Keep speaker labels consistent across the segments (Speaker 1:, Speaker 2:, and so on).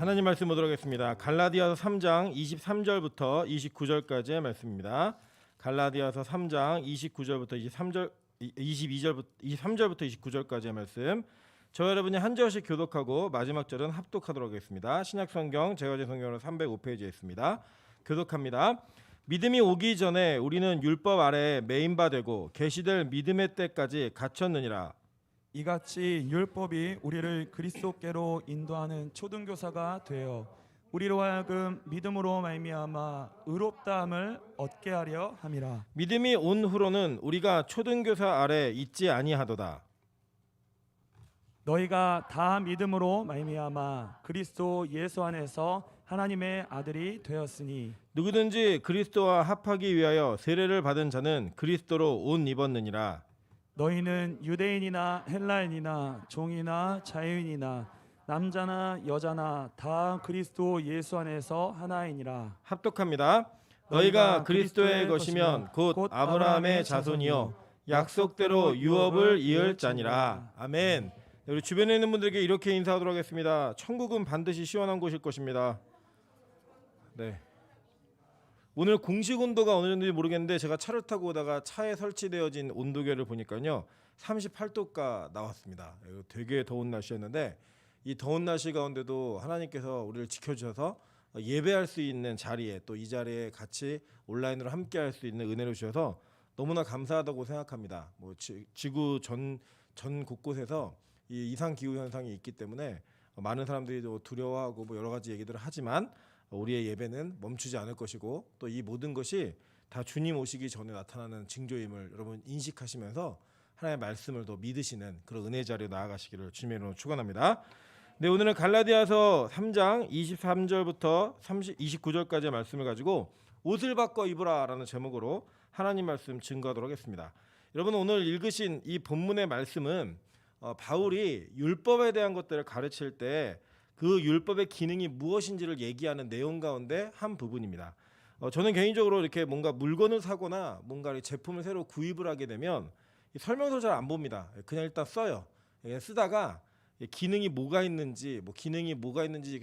Speaker 1: 하나님 말씀 보도록 하겠습니다. 갈라디아서 3장 23절부터 29절까지의 말씀입니다. 갈라디아서 3장 29절부터 23절부터 29절까지의 말씀. 저 여러분이 한 절씩 교독하고 마지막 절은 합독하도록 하겠습니다. 신약성경 제거제 성경으로 305페이지에 있습니다. 교독합니다. 믿음이 오기 전에 우리는 율법 아래에 매인바 되고 계시될 믿음의 때까지 갇혔느니라.
Speaker 2: 이같이 율법이 우리를 그리스도께로 인도하는 초등교사가 되어 우리로 하여금 믿음으로 말미암아 의롭다함을 얻게 하려 함이라.
Speaker 1: 믿음이 온 후로는 우리가 초등교사 아래 있지 아니하도다.
Speaker 2: 너희가 다 믿음으로 말미암아 그리스도 예수 안에서 하나님의 아들이 되었으니
Speaker 1: 누구든지 그리스도와 합하기 위하여 세례를 받은 자는 그리스도로 옷 입었느니라.
Speaker 2: 너희는 유대인이나 헬라인이나 종이나 자유인이나 남자나 여자나 다 그리스도 예수 안에서 하나이니라.
Speaker 1: 합독합니다. 너희가 그리스도의 것이면 곧 아브라함의 자손이요 약속대로 유업을 이을 자니라. 아멘. 우리 주변에 있는 분들에게 이렇게 인사하도록 하겠습니다. 천국은 반드시 시원한 곳일 것입니다. 네. 오늘 공식 온도가 어느 정도인지 모르겠는데 제가 차를 타고 오다가 차에 설치되어진 온도계를 보니까요 38도가 나왔습니다. 되게 더운 날씨였는데 이 더운 날씨 가운데도 하나님께서 우리를 지켜주셔서 예배할 수 있는 자리에 또 이 자리에 같이 온라인으로 함께할 수 있는 은혜를 주셔서 너무나 감사하다고 생각합니다. 뭐 지구 전 곳곳에서 이 이상 기후 현상이 있기 때문에 많은 사람들이 두려워하고 뭐 여러 가지 얘기들을 하지만 우리의 예배는 멈추지 않을 것이고 또 이 모든 것이 다 주님 오시기 전에 나타나는 징조임을 여러분 인식하시면서 하나님의 말씀을 더 믿으시는 그런 은혜 자리에 나아가시기를 주님의 이름으로 축원합니다. 네, 오늘은 갈라디아서 3장 23절부터 29절까지의 말씀을 가지고 옷을 바꿔 입으라라는 제목으로 하나님 말씀 증거하도록 하겠습니다. 여러분 오늘 읽으신 이 본문의 말씀은 바울이 율법에 대한 것들을 가르칠 때 그 율법의 기능이 무엇인지를 얘기하는 내용 가운데 한 부분입니다. 저는 개인적으로 이렇게 뭔가 물건을 사거나 뭔가 제품을 새로 구입을 하게 되면 설명서를 잘 안 봅니다. 그냥 일단 써요. 쓰다가 기능이 뭐가 있는지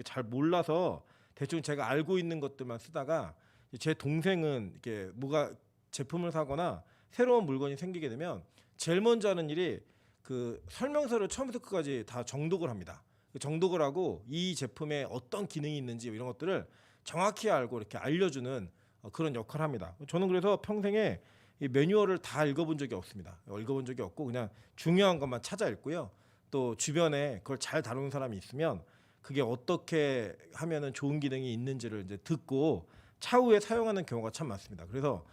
Speaker 1: 잘 몰라서 대충 제가 알고 있는 것들만 쓰다가 제 동생은 이렇게 뭐가 제품을 사거나 새로운 물건이 생기게 되면 제일 먼저 하는 일이 그 설명서를 처음부터 끝까지 다 정독을 합니다. 정독을 하고 이 제품에 어떤 기능이 있는지 이런 것들을 정확히 알고 이렇게 알려주는 그런 역할을 합니다. 저는 그래서 평생에 이 매뉴얼을 다 읽어본 적이 없습니다. 읽어본 적이 없고 그냥 중요한 것만 찾아 읽고요. 또 주변에 그걸 잘 다루는 사람이 있으면 그게 어떻게 하면은 좋은 기능이 있는지를 이제 듣고 차후에 사용하는 경우가 참 많습니다. 그래서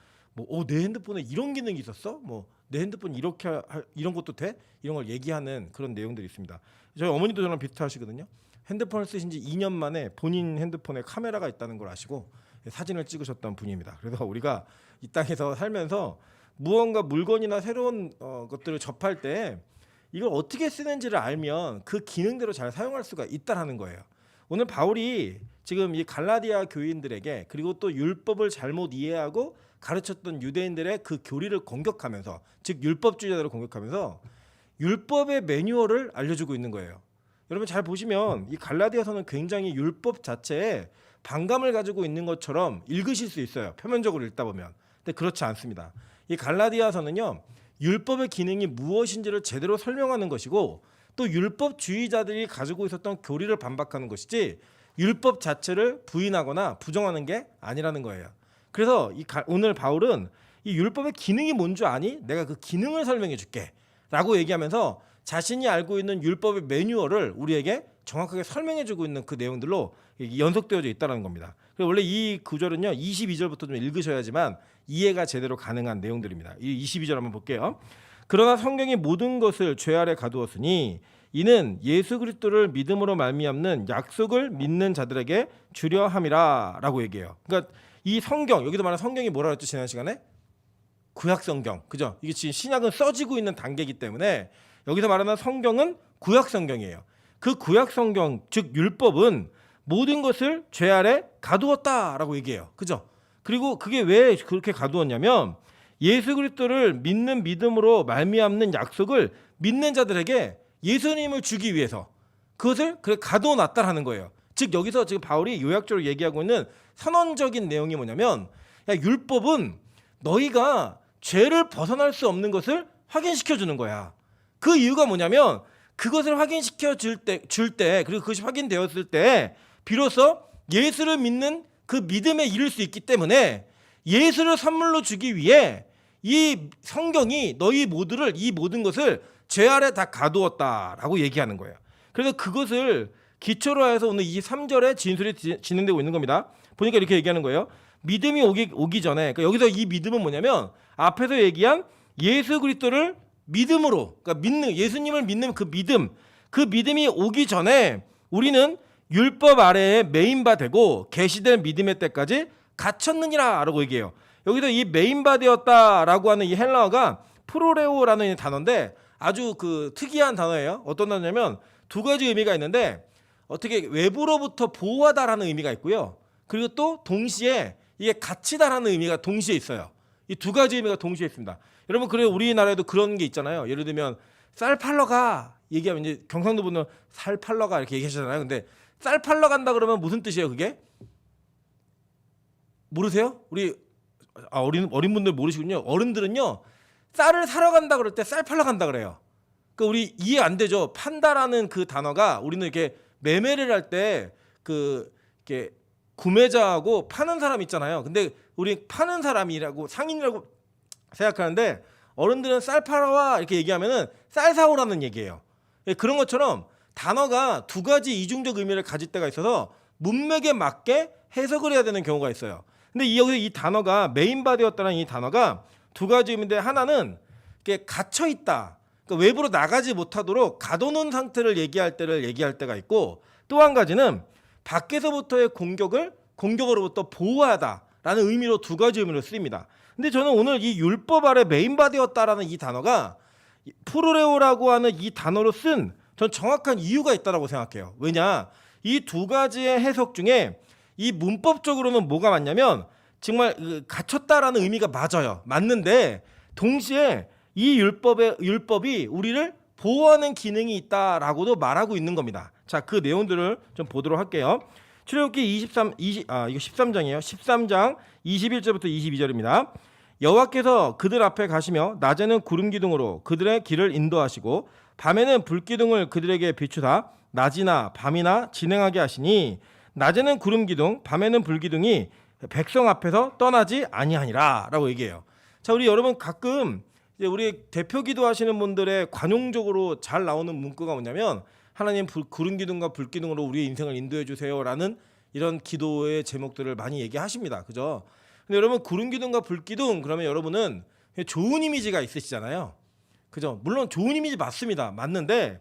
Speaker 1: 내 핸드폰에 이런 기능이 있었어? 내 핸드폰 이렇게 이런 것도 돼? 이런 걸 얘기하는 그런 내용들이 있습니다. 저희 어머니도 저랑 비슷하시거든요. 핸드폰을 쓰신 지 2년 만에 본인 핸드폰에 카메라가 있다는 걸 아시고 사진을 찍으셨던 분입니다. 그래서 우리가 이 땅에서 살면서 무언가 물건이나 새로운 것들을 접할 때 이걸 어떻게 쓰는지를 알면 그 기능대로 잘 사용할 수가 있다는 거예요. 오늘 바울이 지금 이 갈라디아 교인들에게 그리고 또 율법을 잘못 이해하고 가르쳤던 유대인들의 그 교리를 공격하면서 즉 율법주의자들을 공격하면서 율법의 매뉴얼을 알려주고 있는 거예요. 여러분 잘 보시면 이 갈라디아서는 굉장히 율법 자체에 반감을 가지고 있는 것처럼 읽으실 수 있어요. 표면적으로 읽다 보면. 근데 그렇지 않습니다. 이 갈라디아서는요. 율법의 기능이 무엇인지를 제대로 설명하는 것이고 또 율법주의자들이 가지고 있었던 교리를 반박하는 것이지 율법 자체를 부인하거나 부정하는 게 아니라는 거예요. 그래서 오늘 바울은 이 율법의 기능이 뭔 줄 아니? 내가 그 기능을 설명해 줄게 라고 얘기하면서 자신이 알고 있는 율법의 매뉴얼을 우리에게 정확하게 설명해 주고 있는 그 내용들로 연속되어져 있다는 겁니다. 원래 이 구절은요 22절부터 좀 읽으셔야지만 이해가 제대로 가능한 내용들입니다. 이 22절 한번 볼게요. 그러나 성경이 모든 것을 죄 아래 가두었으니 이는 예수 그리스도를 믿음으로 말미암는 약속을 믿는 자들에게 주려 함이라 라고 얘기해요. 그러니까 이 성경, 여기도 말하는 성경이 뭐라 그랬죠 지난 시간에? 구약 성경, 그죠? 이게 지금 신약은 써지고 있는 단계이기 때문에 여기서 말하는 성경은 구약 성경이에요. 그 구약 성경, 즉 율법은 모든 것을 죄 아래 가두었다라고 얘기해요. 그죠? 그리고 그게 왜 그렇게 가두었냐면 예수 그리스도를 믿는 믿음으로 말미암는 약속을 믿는 자들에게 예수님을 주기 위해서 그것을 그래 가두어 놨다라는 거예요. 즉 여기서 지금 바울이 요약적으로 얘기하고 있는 선언적인 내용이 뭐냐면, 야, 율법은 너희가 죄를 벗어날 수 없는 것을 확인시켜 주는 거야. 그 이유가 뭐냐면 그것을 확인시켜 줄 때 그리고 그것이 확인되었을 때 비로소 예수를 믿는 그 믿음에 이를 수 있기 때문에 예수를 선물로 주기 위해 이 성경이 너희 모두를 이 모든 것을 죄 아래 다 가두었다라고 얘기하는 거예요. 그래서 그것을 기초로 해서 오늘 23절에 진술이 진행되고 있는 겁니다. 보니까 이렇게 얘기하는 거예요. 믿음이 오기 전에, 그러니까 여기서 이 믿음은 뭐냐면 앞에서 얘기한 예수 그리스도를 믿음으로, 그러니까 예수님을 믿는 그 믿음이 오기 전에 우리는 율법 아래에 메인바 되고 계시된 믿음의 때까지 갇혔느니라라고 얘기해요. 여기서 이 메인바 되었다라고 하는 이 헬라어가 프로레오라는 단어인데 아주 그 특이한 단어예요. 어떤 단어냐면 두 가지 의미가 있는데, 어떻게 외부로부터 보호하다라는 의미가 있고요. 그리고 또 동시에 이게 갇히다라는 의미가 동시에 있어요. 이 두 가지 의미가 동시에 있습니다. 여러분, 그래 우리나라에도 그런 게 있잖아요. 예를 들면 쌀 팔러 가 얘기하면 이제 경상도 분은 쌀 팔러 가 이렇게 얘기하시잖아요. 근데 쌀 팔러 간다 그러면 무슨 뜻이에요, 그게? 모르세요? 우리 어린 분들 모르시군요. 어른들은요, 쌀을 사러 간다 그럴 때 쌀 팔러 간다 그래요. 그러니까 우리 이해 안 되죠. 판다라는 그 단어가 우리는 이렇게 매매를 할 때 그 이렇게 구매자하고 파는 사람 있잖아요. 근데 우리 파는 사람이라고 상인이라고 생각하는데 어른들은 쌀 팔러 와 이렇게 얘기하면은 쌀 사오라는 얘기예요. 그런 것처럼 단어가 두 가지 이중적 의미를 가질 때가 있어서 문맥에 맞게 해석을 해야 되는 경우가 있어요. 근데 여기서 이 단어가 메인바디였다는 이 단어가 두 가지 의미인데, 하나는 이렇게 갇혀 있다, 그러니까 외부로 나가지 못하도록 가둬놓은 상태를 얘기할 때가 있고, 또 한 가지는 밖에서부터의 공격으로부터 보호하다라는 의미로 두 가지 의미로 쓰입니다. 근데 저는 오늘 이 율법 아래 메인바디였다라는 이 단어가 프로레오라고 하는 이 단어로 쓴 전 정확한 이유가 있다라고 생각해요. 왜냐, 이 두 가지의 해석 중에 이 문법적으로는 뭐가 맞냐면 정말 갇혔다라는 의미가 맞는데 동시에 이 율법이 우리를 보호하는 기능이 있다라고도 말하고 있는 겁니다. 자, 그 내용들을 좀 보도록 할게요. 출애굽기 13장이에요. 13장 21절부터 22절입니다. 여호와께서 그들 앞에 가시며 낮에는 구름 기둥으로 그들의 길을 인도하시고 밤에는 불 기둥을 그들에게 비추사 낮이나 밤이나 진행하게 하시니 낮에는 구름 기둥, 밤에는 불 기둥이 백성 앞에서 떠나지 아니하니라라고 얘기해요. 자, 우리 여러분 가끔 이제 우리 대표 기도하시는 분들의 관용적으로 잘 나오는 문구가 뭐냐면, 하나님 구름 기둥과 불 기둥으로 우리의 인생을 인도해 주세요라는 이런 기도의 제목들을 많이 얘기하십니다. 그죠? 근데 여러분, 구름 기둥과 불 기둥 그러면 여러분은 좋은 이미지가 있으시잖아요. 그죠? 물론 좋은 이미지 맞습니다. 맞는데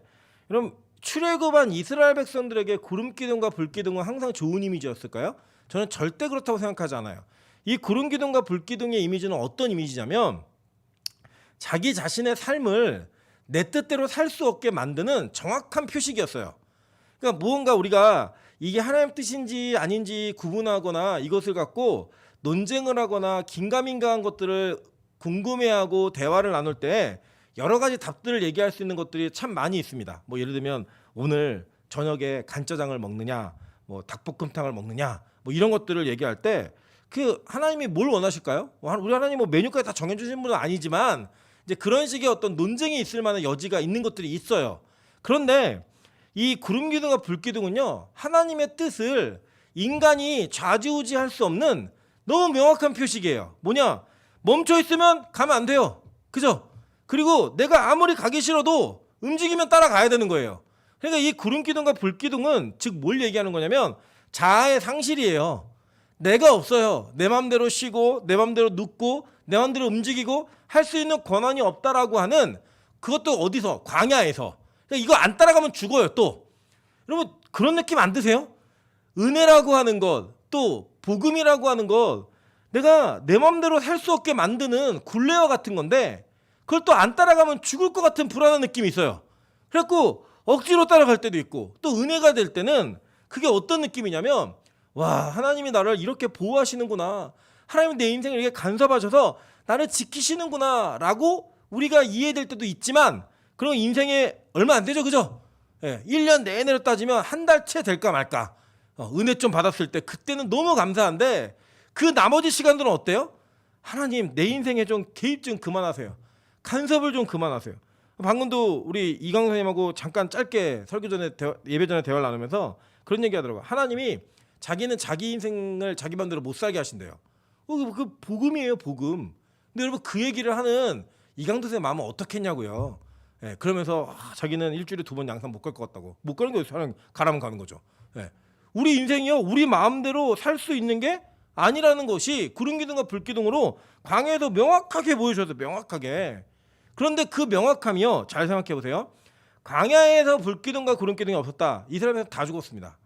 Speaker 1: 여러분, 출애굽한 이스라엘 백성들에게 구름 기둥과 불 기둥은 항상 좋은 이미지였을까요? 저는 절대 그렇다고 생각하지 않아요. 이 구름 기둥과 불 기둥의 이미지는 어떤 이미지냐면 자기 자신의 삶을 내 뜻대로 살 수 없게 만드는 정확한 표식이었어요. 그러니까 무언가 우리가 이게 하나님 뜻인지 아닌지 구분하거나 이것을 갖고 논쟁을 하거나 긴가민가한 것들을 궁금해하고 대화를 나눌 때 여러 가지 답들을 얘기할 수 있는 것들이 참 많이 있습니다. 뭐 예를 들면 오늘 저녁에 간짜장을 먹느냐, 뭐 닭볶음탕을 먹느냐, 뭐 이런 것들을 얘기할 때 그 하나님이 뭘 원하실까요? 우리 하나님 뭐 메뉴까지 다 정해주신 분은 아니지만 이제 그런 식의 어떤 논쟁이 있을 만한 여지가 있는 것들이 있어요. 그런데 이 구름 기둥과 불 기둥은요, 하나님의 뜻을 인간이 좌지우지할 수 없는 너무 명확한 표식이에요. 뭐냐? 멈춰 있으면 가면 안 돼요. 그죠? 그리고 내가 아무리 가기 싫어도 움직이면 따라가야 되는 거예요. 그러니까 이 구름 기둥과 불 기둥은 즉 뭘 얘기하는 거냐면 자아의 상실이에요. 내가 없어요. 내 맘대로 쉬고 내 맘대로 눕고 내 맘대로 움직이고 할 수 있는 권한이 없다라고 하는, 그것도 어디서? 광야에서. 그러니까 이거 안 따라가면 죽어요. 또 여러분, 그런 느낌 안 드세요? 은혜라고 하는 것, 또 복음이라고 하는 것, 내가 내 맘대로 살 수 없게 만드는 굴레와 같은 건데 그걸 또 안 따라가면 죽을 것 같은 불안한 느낌이 있어요. 그래갖고 억지로 따라갈 때도 있고, 또 은혜가 될 때는 그게 어떤 느낌이냐면, 와, 하나님이 나를 이렇게 보호하시는구나, 하나님은 내 인생을 이렇게 간섭하셔서 나를 지키시는구나 라고 우리가 이해될 때도 있지만, 그런 인생에 얼마 안 되죠. 그죠? 1년 내내로 따지면 한 달 채 될까 말까. 은혜 좀 받았을 때 그때는 너무 감사한데 그 나머지 시간들은 어때요? 하나님 내 인생에 좀 개입 좀 그만하세요. 간섭을 좀 그만하세요. 방금도 우리 이강 선생님하고 잠깐 짧게 설교 전에 예배 전에 대화를 나누면서 그런 얘기 하더라고요. 하나님이 자기는 자기 인생을 자기 마음대로 못 살게 하신대요. 그 복음이에요, 복음. 근데 여러분 그 얘기를 하는 이강도 선생님 마음은 어떻겠냐고요. 예, 그러면서 자기는 일주일에 2번 양산 못 갈 것 같다고. 못 가는 거예요. 사람 가라면 가는 거죠. 예. 우리 인생이요, 우리 마음대로 살 수 있는 게 아니라는 것이 구름기둥과 불기둥으로 광야에서 명확하게 보여줘서 명확하게. 그런데 그 명확함이요, 잘 생각해 보세요. 광야에서 불기둥과 구름기둥이 없었다. 이스라엘에서 다 죽었습니다.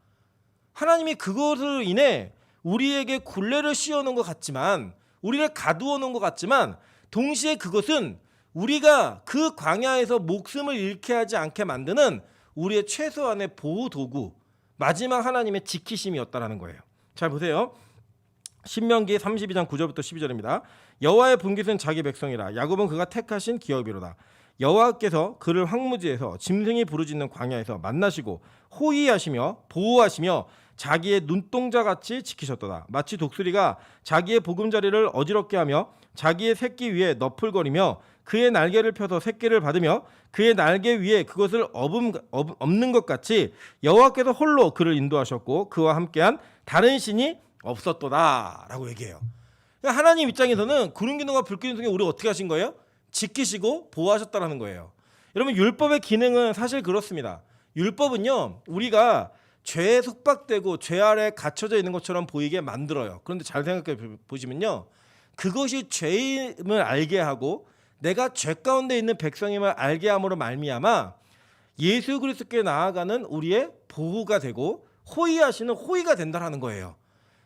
Speaker 1: 하나님이 그것으로 인해 우리에게 굴레를 씌워놓은 것 같지만, 우리를 가두어 놓은 것 같지만, 동시에 그것은 우리가 그 광야에서 목숨을 잃게 하지 않게 만드는 우리의 최소한의 보호 도구, 마지막 하나님의 지키심이었다라는 거예요. 잘 보세요. 신명기 32장 9절부터 12절입니다. 여호와의 분깃은 자기 백성이라 야곱은 그가 택하신 기업이로다. 여호와께서 그를 황무지에서 짐승이 부르짖는 광야에서 만나시고 호위하시며 보호하시며 자기의 눈동자같이 지키셨도다. 마치 독수리가 자기의 보금자리를 어지럽게 하며 자기의 새끼 위에 너풀거리며 그의 날개를 펴서 새끼를 받으며 그의 날개 위에 그것을 엎는 것 같이 여호와께서 홀로 그를 인도하셨고 그와 함께한 다른 신이 없었도다 라고 얘기해요. 그러니까 하나님 입장에서는 구름기둥과 불기둥 중에 우리 어떻게 하신 거예요? 지키시고 보호하셨다라는 거예요. 여러분 율법의 기능은 사실 그렇습니다. 율법은요, 우리가 죄에 속박되고 죄 아래 갇혀져 있는 것처럼 보이게 만들어요. 그런데 잘 생각해 보시면요, 그것이 죄임을 알게 하고 내가 죄 가운데 있는 백성임을 알게 함으로 말미암아 예수 그리스도께 나아가는 우리의 보호가 되고 호위하시는 호위가 된다는 거예요.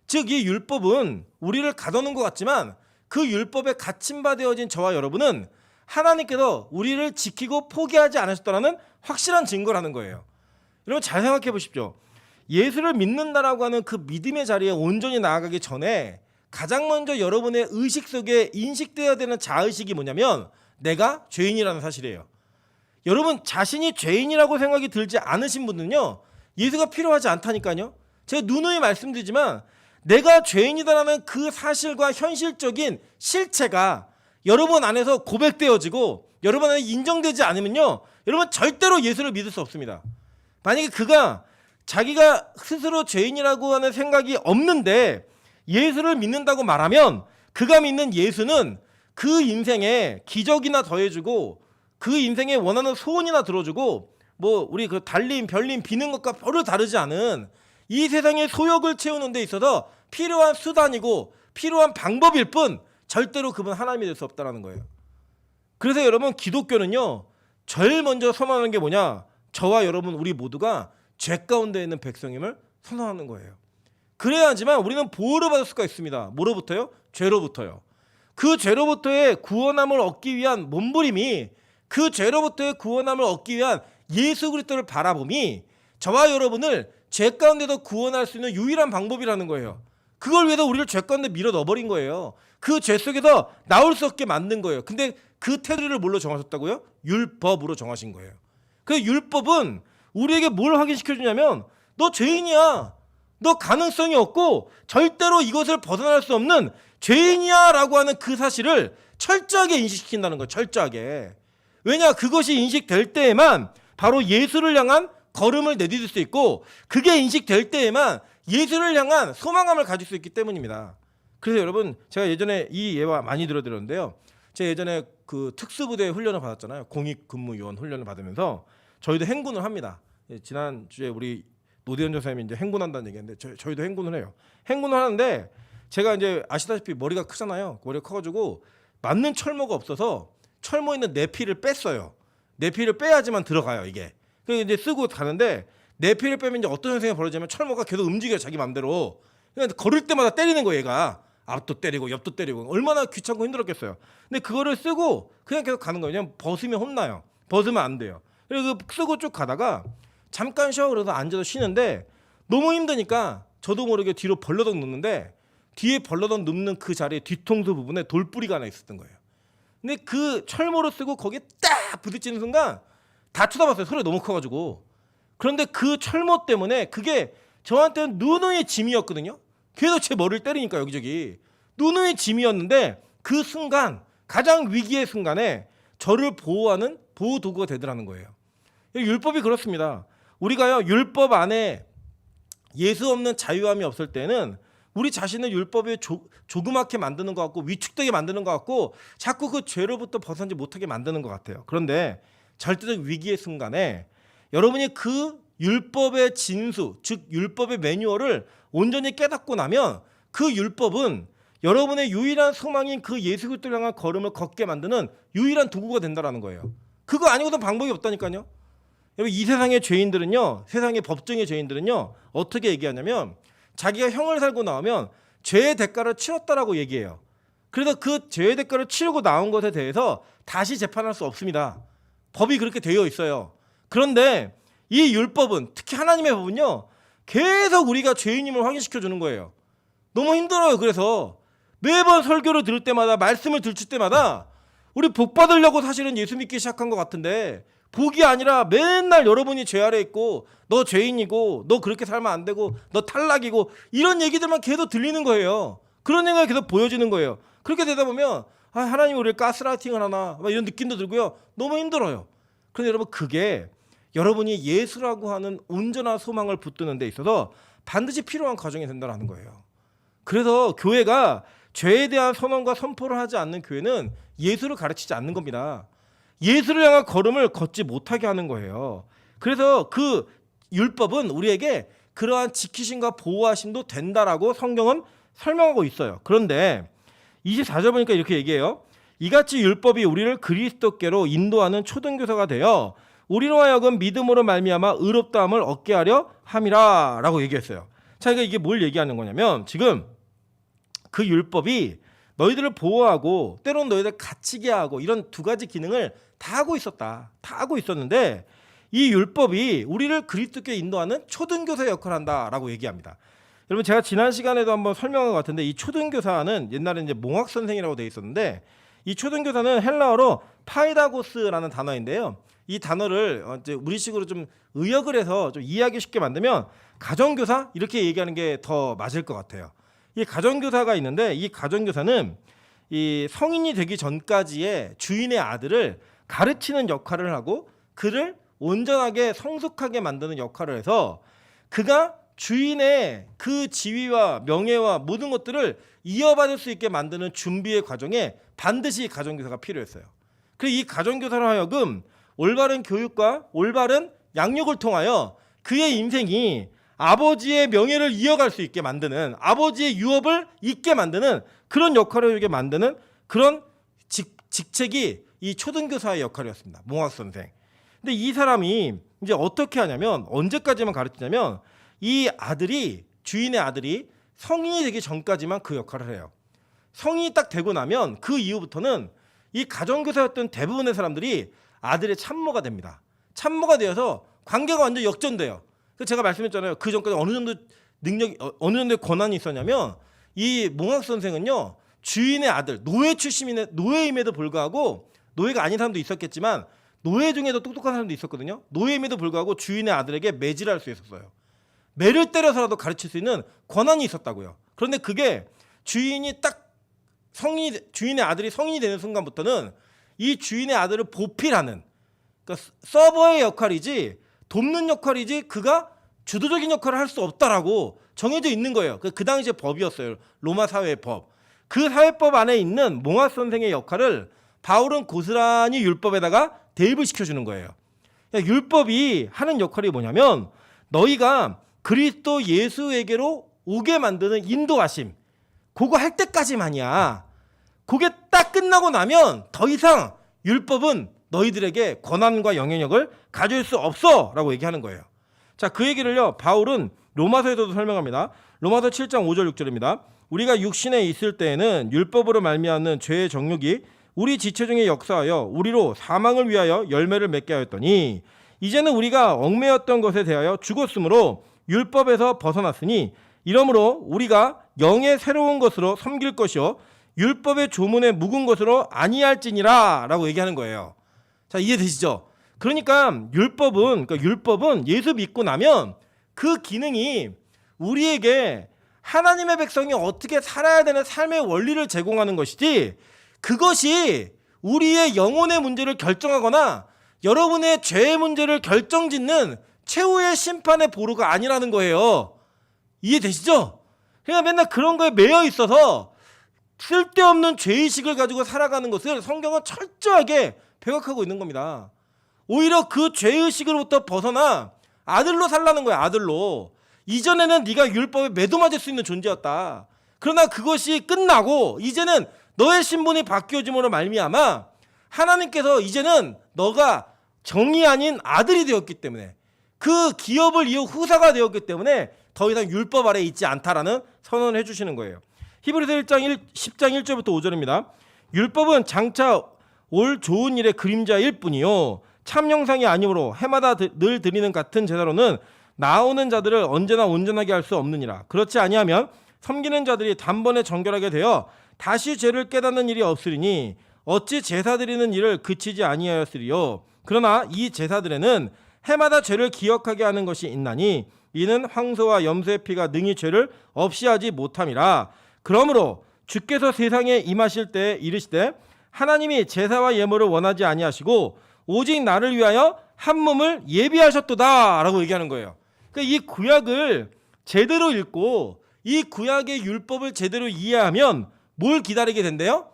Speaker 1: 즉 이 율법은 우리를 가둬놓은 것 같지만 그 율법에 갇힌 바 되어진 저와 여러분은 하나님께서 우리를 지키고 포기하지 않으셨다는 확실한 증거라는 거예요. 여러분 잘 생각해 보십시오. 예수를 믿는다라고 하는 그 믿음의 자리에 온전히 나아가기 전에 가장 먼저 여러분의 의식 속에 인식되어야 되는 자의식이 뭐냐면 내가 죄인이라는 사실이에요. 여러분 자신이 죄인이라고 생각이 들지 않으신 분들은요, 예수가 필요하지 않다니까요. 제가 누누이 말씀드리지만 내가 죄인이다라는 그 사실과 현실적인 실체가 여러분 안에서 고백되어지고 여러분 안에 인정되지 않으면요, 여러분 절대로 예수를 믿을 수 없습니다. 만약에 그가 자기가 스스로 죄인이라고 하는 생각이 없는데 예수를 믿는다고 말하면 그가 믿는 예수는 그 인생에 기적이나 더해주고 그 인생에 원하는 소원이나 들어주고 뭐 우리 그 달림 별림 비는 것과 별로 다르지 않은 이 세상의 소욕을 채우는 데 있어서 필요한 수단이고 필요한 방법일 뿐 절대로 그분 하나님이 될 수 없다는 거예요. 그래서 여러분 기독교는요, 제일 먼저 선언하는 게 뭐냐, 저와 여러분 우리 모두가 죄 가운데 있는 백성임을 선언하는 거예요. 그래야지만 우리는 보호를 받을 수가 있습니다. 뭐로부터요? 죄로부터요. 그 죄로부터의 구원함을 얻기 위한 몸부림이, 그 죄로부터의 구원함을 얻기 위한 예수 그리스도를 바라봄이 저와 여러분을 죄 가운데서 구원할 수 있는 유일한 방법이라는 거예요. 그걸 위해서 우리를 죄 가운데 밀어 넣어버린 거예요. 그 죄 속에서 나올 수 없게 만든 거예요. 근데 그 테두리를 뭘로 정하셨다고요? 율법으로 정하신 거예요. 그 율법은 우리에게 뭘 확인시켜주냐면 너 죄인이야. 너 가능성이 없고 절대로 이것을 벗어날 수 없는 죄인이야 라고 하는 그 사실을 철저하게 인식시킨다는 거예요. 철저하게. 왜냐, 그것이 인식될 때에만 바로 예수를 향한 걸음을 내디딜 수 있고 그게 인식될 때에만 예수를 향한 소망감을 가질 수 있기 때문입니다. 그래서 여러분 제가 예전에 이 예화 많이 들어드렸는데요. 제가 예전에 그 특수부대 훈련을 받았잖아요. 공익근무요원 훈련을 받으면서 저희도 행군을 합니다. 지난주에 우리 노대현 전사님이 이제 행군한다는 얘기했는데 저희도 행군을 해요. 행군을 하는데 제가 이제 아시다시피 머리가 크잖아요. 머리가 커가지고 맞는 철모가 없어서 철모에 있는 내피를 뺐어요. 내피를 빼야지만 들어가요 이게. 그래서 이제 쓰고 가는데 내피를 빼면 이제 어떤 현상이 벌어지냐면 철모가 계속 움직여요 자기 맘대로. 그러니까 걸을 때마다 때리는 거예요 얘가. 앞도 때리고 옆도 때리고 얼마나 귀찮고 힘들었겠어요. 근데 그거를 쓰고 그냥 계속 가는 거예요. 그냥 벗으면 혼나요. 벗으면 안 돼요. 그래서 쓰고 쭉 가다가 잠깐 쉬어 그래서 앉아서 쉬는데 너무 힘드니까 저도 모르게 뒤로 벌러덩 눕는데 뒤에 벌러덩 눕는 그 자리에 뒤통수 부분에 돌뿌리가 하나 있었던 거예요. 근데 그 철모를 쓰고 거기에 딱 부딪히는 순간 다 쳐다봤어요. 소리가 너무 커가지고. 그런데 그 철모 때문에 그게 저한테는 누누이 짐이었거든요. 계속 제 머리를 때리니까 여기저기 누누이 짐이었는데 그 순간 가장 위기의 순간에 저를 보호하는 보호 도구가 되더라는 거예요. 율법이 그렇습니다. 우리가요 율법 안에 예수 없는 자유함이 없을 때는 우리 자신을 율법에 조그맣게 만드는 것 같고 위축되게 만드는 것 같고 자꾸 그 죄로부터 벗어나지 못하게 만드는 것 같아요. 그런데 절대적 위기의 순간에 여러분이 그 율법의 진수, 즉 율법의 매뉴얼을 온전히 깨닫고 나면 그 율법은 여러분의 유일한 소망인 그 예수 그리스도를 향한 걸음을 걷게 만드는 유일한 도구가 된다는 거예요. 그거 아니고는 방법이 없다니까요. 여러분 이 세상의 죄인들은요, 세상의 법정의 죄인들은요 어떻게 얘기하냐면 자기가 형을 살고 나오면 죄의 대가를 치렀다라고 얘기해요. 그래서 그 죄의 대가를 치르고 나온 것에 대해서 다시 재판할 수 없습니다. 법이 그렇게 되어 있어요. 그런데 이 율법은, 특히 하나님의 법은요 계속 우리가 죄인임을 확인시켜 주는 거예요. 너무 힘들어요. 그래서 매번 설교를 들을 때마다, 말씀을 들을 때마다 우리 복 받으려고 사실은 예수 믿기 시작한 것 같은데 복이 아니라 맨날 여러분이 죄 아래 있고 너 죄인이고 너 그렇게 살면 안 되고 너 탈락이고 이런 얘기들만 계속 들리는 거예요. 그런 얘기가 계속 보여지는 거예요. 그렇게 되다 보면 하나님 우리를 가스라이팅을 하나 이런 느낌도 들고요. 너무 힘들어요. 그런데 여러분 그게 여러분이 예수라고 하는 온전한 소망을 붙드는 데 있어서 반드시 필요한 과정이 된다는 거예요. 그래서 교회가 죄에 대한 선언과 선포를 하지 않는 교회는 예수를 가르치지 않는 겁니다. 예수를 향한 걸음을 걷지 못하게 하는 거예요. 그래서 그 율법은 우리에게 그러한 지키심과 보호하심도 된다라고 성경은 설명하고 있어요. 그런데 24절 보니까 이렇게 얘기해요. 이같이 율법이 우리를 그리스도께로 인도하는 초등교사가 되어 우리로 하여금 믿음으로 말미암아 의롭다함을 얻게 하려 함이라 라고 얘기했어요. 자, 이게 뭘 얘기하는 거냐면 지금 그 율법이 너희들을 보호하고 때로는 너희들 갇히게 하고 이런 두 가지 기능을 다 하고 있었다. 다 하고 있었는데 이 율법이 우리를 그리스도께 인도하는 초등교사 역할을 한다라고 얘기합니다. 여러분 제가 지난 시간에도 한번 설명한 것 같은데 이 초등교사는 옛날에 이제 몽학 선생이라고 되어 있었는데 이 초등교사는 헬라어로 파이다고스라는 단어인데요. 이 단어를 이제 우리식으로 좀 의역을 해서 좀 이해하기 쉽게 만들면 가정교사 이렇게 얘기하는 게 더 맞을 것 같아요. 이 가정교사가 있는데 이 가정교사는 이 성인이 되기 전까지의 주인의 아들을 가르치는 역할을 하고 그를 온전하게 성숙하게 만드는 역할을 해서 그가 주인의 그 지위와 명예와 모든 것들을 이어받을 수 있게 만드는 준비의 과정에 반드시 가정교사가 필요했어요. 그래서 이 가정교사로 하여금 올바른 교육과 올바른 양육을 통하여 그의 인생이 아버지의 명예를 이어갈 수 있게 만드는, 아버지의 유업을 잇게 만드는 그런 역할을 이렇게 만드는 그런 직책이 이 초등교사의 역할이었습니다. 몽학 선생. 근데 이 사람이 이제 어떻게 하냐면 언제까지만 가르치냐면 이 아들이, 주인의 아들이 성인이 되기 전까지만 그 역할을 해요. 성인이 딱 되고 나면 그 이후부터는 이 가정교사였던 대부분의 사람들이 아들의 참모가 됩니다. 참모가 되어서 관계가 완전 역전돼요. 그래서 제가 말씀했잖아요. 그 전까지 어느 정도 능력이, 어느 정도의 권한이 있었냐면 이 몽학 선생은요 주인의 아들, 노예임에도 불구하고, 노예가 아닌 사람도 있었겠지만 노예 중에도 똑똑한 사람도 있었거든요. 노예임에도 불구하고 주인의 아들에게 매질을 할 수 있었어요. 매를 때려서라도 가르칠 수 있는 권한이 있었다고요. 그런데 그게 주인의 아들이 성인이 되는 순간부터는 이 주인의 아들을 보필하는, 그러니까 서버의 역할이지 돕는 역할이지 그가 주도적인 역할을 할 수 없다라고 정해져 있는 거예요. 그 당시의 법이었어요. 로마 사회의 법. 그 사회법 안에 있는 몽학 선생의 역할을 바울은 고스란히 율법에다가 대입을 시켜주는 거예요. 그러니까 율법이 하는 역할이 뭐냐면 너희가 그리스도 예수에게로 오게 만드는 인도하심, 그거 할 때까지만이야. 그게 딱 끝나고 나면 더 이상 율법은 너희들에게 권한과 영향력을 가질 수 없어 라고 얘기하는 거예요. 자, 그 얘기를요 바울은 로마서에서도 설명합니다. 로마서 7장 5절 6절입니다. 우리가 육신에 있을 때에는 율법으로 말미암는 죄의 정욕이 우리 지체 중에 역사하여 우리로 사망을 위하여 열매를 맺게 하였더니 이제는 우리가 얽매였던 것에 대하여 죽었으므로 율법에서 벗어났으니 이러므로 우리가 영의 새로운 것으로 섬길 것이요 율법의 조문에 묵은 것으로 아니할지니라 라고 얘기하는 거예요. 자, 이해되시죠? 그러니까 율법은 예수 믿고 나면 그 기능이 우리에게 하나님의 백성이 어떻게 살아야 되는 삶의 원리를 제공하는 것이지, 그것이 우리의 영혼의 문제를 결정하거나 여러분의 죄의 문제를 결정짓는 최후의 심판의 보루가 아니라는 거예요. 이해되시죠? 그러니까 맨날 그런 거에 매여 있어서 쓸데없는 죄의식을 가지고 살아가는 것을 성경은 철저하게 배격하고 있는 겁니다. 오히려 그 죄의식으로부터 벗어나 아들로 살라는 거야. 아들로. 이전에는 네가 율법에 매도맞을 수 있는 존재였다. 그러나 그것이 끝나고 이제는 너의 신분이 바뀌어짐으로 말미암아 하나님께서 이제는 너가 정이 아닌 아들이 되었기 때문에, 그 기업을 이어 후사가 되었기 때문에 더 이상 율법 아래에 있지 않다라는 선언을 해주시는 거예요. 히브리서 10장 1절부터 5절입니다. 율법은 장차 올 좋은 일의 그림자일 뿐이요 참 형상이 아니므로 해마다 늘 드리는 같은 제사로는 나오는 자들을 언제나 온전하게 할 수 없느니라. 그렇지 아니하면 섬기는 자들이 단번에 정결하게 되어 다시 죄를 깨닫는 일이 없으리니 어찌 제사 드리는 일을 그치지 아니하였으리요. 그러나 이 제사들에는 해마다 죄를 기억하게 하는 것이 있나니 이는 황소와 염소의 피가 능히 죄를 없이 하지 못함이라. 그러므로 주께서 세상에 임하실 때에 이르시되 하나님이 제사와 예물을 원하지 아니하시고 오직 나를 위하여 한 몸을 예비하셨도다 라고 얘기하는 거예요. 그러니까 이 구약을 제대로 읽고 이 구약의 율법을 제대로 이해하면 뭘 기다리게 된대요?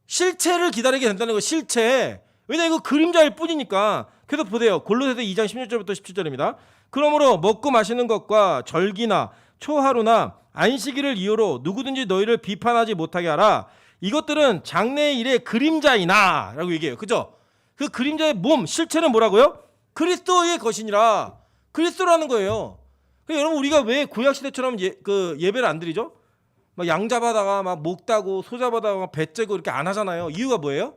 Speaker 1: 실체를 기다리게 된다는 거. 실체. 왜냐 이거 그림자일 뿐이니까. 그래서 보세요. 골로새서 2장 16절부터 17절입니다. 그러므로 먹고 마시는 것과 절기나 초하루나 안식일을 이유로 누구든지 너희를 비판하지 못하게 하라. 이것들은 장래의 일의 그림자이나 라고 얘기해요. 그죠? 그 그림자의 몸, 실체는 뭐라고요? 그리스도의 것이니라. 그리스도라는 거예요. 여러분 우리가 왜 구약시대처럼 예배를 안 드리죠? 막 양 잡아다가 막 목 따고 소 잡아다가 배 째고 이렇게 안 하잖아요. 이유가 뭐예요?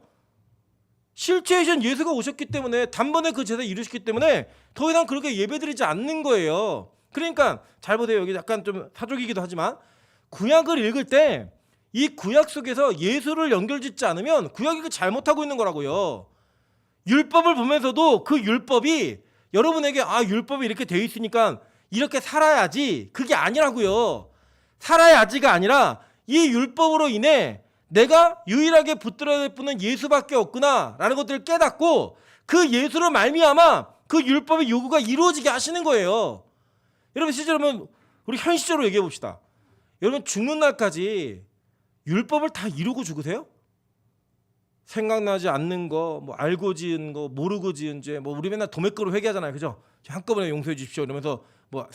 Speaker 1: 실체이신 예수가 오셨기 때문에, 단번에 그 제사 이루셨기 때문에 더 이상 그렇게 예배드리지 않는 거예요. 그러니까 잘 보세요. 여기 약간 좀 사족이기도 하지만 구약을 읽을 때 이 구약 속에서 예수를 연결짓지 않으면 구약이 잘못하고 있는 거라고요. 율법을 보면서도 그 율법이 여러분에게 율법이 이렇게 돼 있으니까 이렇게 살아야지, 그게 아니라고요. 살아야지가 아니라 이 율법으로 인해 내가 유일하게 붙들어야 될 분은 예수밖에 없구나 라는 것들을 깨닫고 그 예수로 말미암아 그 율법의 요구가 이루어지게 하시는 거예요. 여러분 실제로 우리 현실적으로 얘기해 봅시다. 여러분 죽는 날까지 율법을 다 이루고 죽으세요? 생각나지 않는 거, 뭐 알고 지은 거, 모르고 지은 죄, 뭐 우리 맨날 도매가로 회개하잖아요, 그죠? 한꺼번에 용서해 주십시오 이러면서 뭐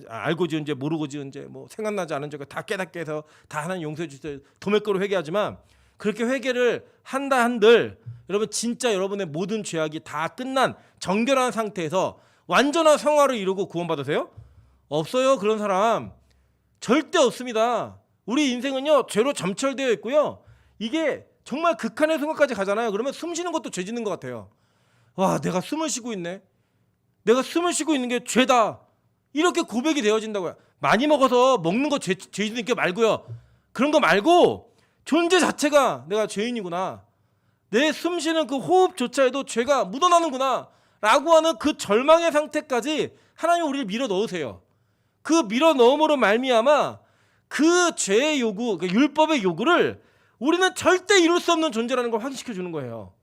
Speaker 1: 알고 지은 죄, 모르고 지은 죄, 뭐 생각나지 않은 죄가 다 깨닫게 해서 다 하나님 용서해 주세요. 도매가로 회개하지만 그렇게 회개를 한다 한들 여러분 진짜 여러분의 모든 죄악이 다 끝난 정결한 상태에서 완전한 성화를 이루고 구원받으세요? 없어요. 그런 사람 절대 없습니다. 우리 인생은요 죄로 점철되어 있고요. 이게 정말 극한의 순간까지 가잖아요. 그러면 숨 쉬는 것도 죄 짓는 것 같아요. 와, 내가 숨을 쉬고 있네. 내가 숨을 쉬고 있는 게 죄다. 이렇게 고백이 되어진다고요. 많이 먹어서 먹는 거 죄 짓는 게 말고요. 그런 거 말고 존재 자체가 내가 죄인이구나. 내 숨 쉬는 그 호흡조차에도 죄가 묻어나는구나 라고 하는 그 절망의 상태까지 하나님이 우리를 밀어 넣으세요. 그 밀어 넣음으로 말미암아 그 죄의 요구, 그 율법의 요구를 우리는 절대 이룰 수 없는 존재라는 걸 확인시켜 주는 거예요.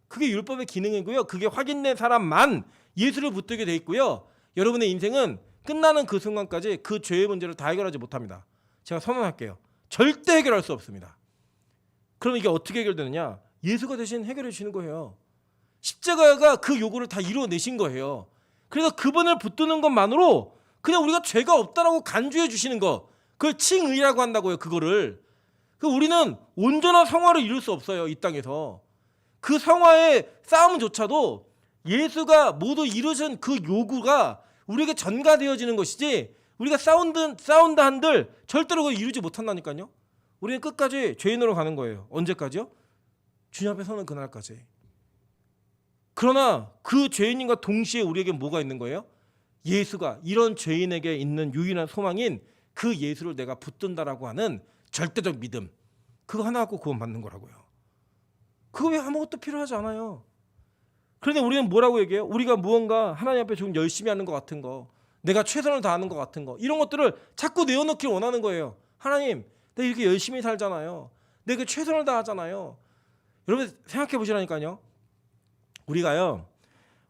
Speaker 1: 그게 율법의 기능이고요. 그게 확인된 사람만 예수를 붙들게 돼 있고요. 여러분의 인생은 끝나는 그 순간까지 그 죄의 문제를 다 해결하지 못합니다. 제가 선언할게요. 절대 해결할 수 없습니다. 그럼 이게 어떻게 해결되느냐? 예수가 대신 해결해 주시는 거예요. 십자가가 그 요구를 다 이루어내신 거예요. 그래서 그분을 붙드는 것만으로 그냥 우리가 죄가 없다라고 간주해 주시는 거, 그걸 칭의라고 한다고요. 그거를. 우리는 온전한 성화를 이룰 수 없어요. 이 땅에서. 그 성화의 싸움조차도 예수가 모두 이루신 그 요구가 우리에게 전가되어지는 것이지, 우리가 싸운다 한들 절대로 그걸 이루지 못한다니까요. 우리는 끝까지 죄인으로 가는 거예요. 언제까지요? 주님 앞에 서는 그날까지. 그러나 그 죄인님과 동시에 우리에게 뭐가 있는 거예요? 예수가, 이런 죄인에게 있는 유일한 소망인 그 예수를 내가 붙든다라고 하는 절대적 믿음, 그거 하나 갖고 구원받는 거라고요. 그거 왜 아무것도 필요하지 않아요. 그런데 우리는 뭐라고 얘기해요? 우리가 무언가 하나님 앞에 좀 열심히 하는 것 같은 거, 내가 최선을 다하는 것 같은 거, 이런 것들을 자꾸 내어놓길 원하는 거예요. 하나님, 내가 이렇게 열심히 살잖아요. 내가 최선을 다하잖아요. 여러분 생각해 보시라니까요. 우리가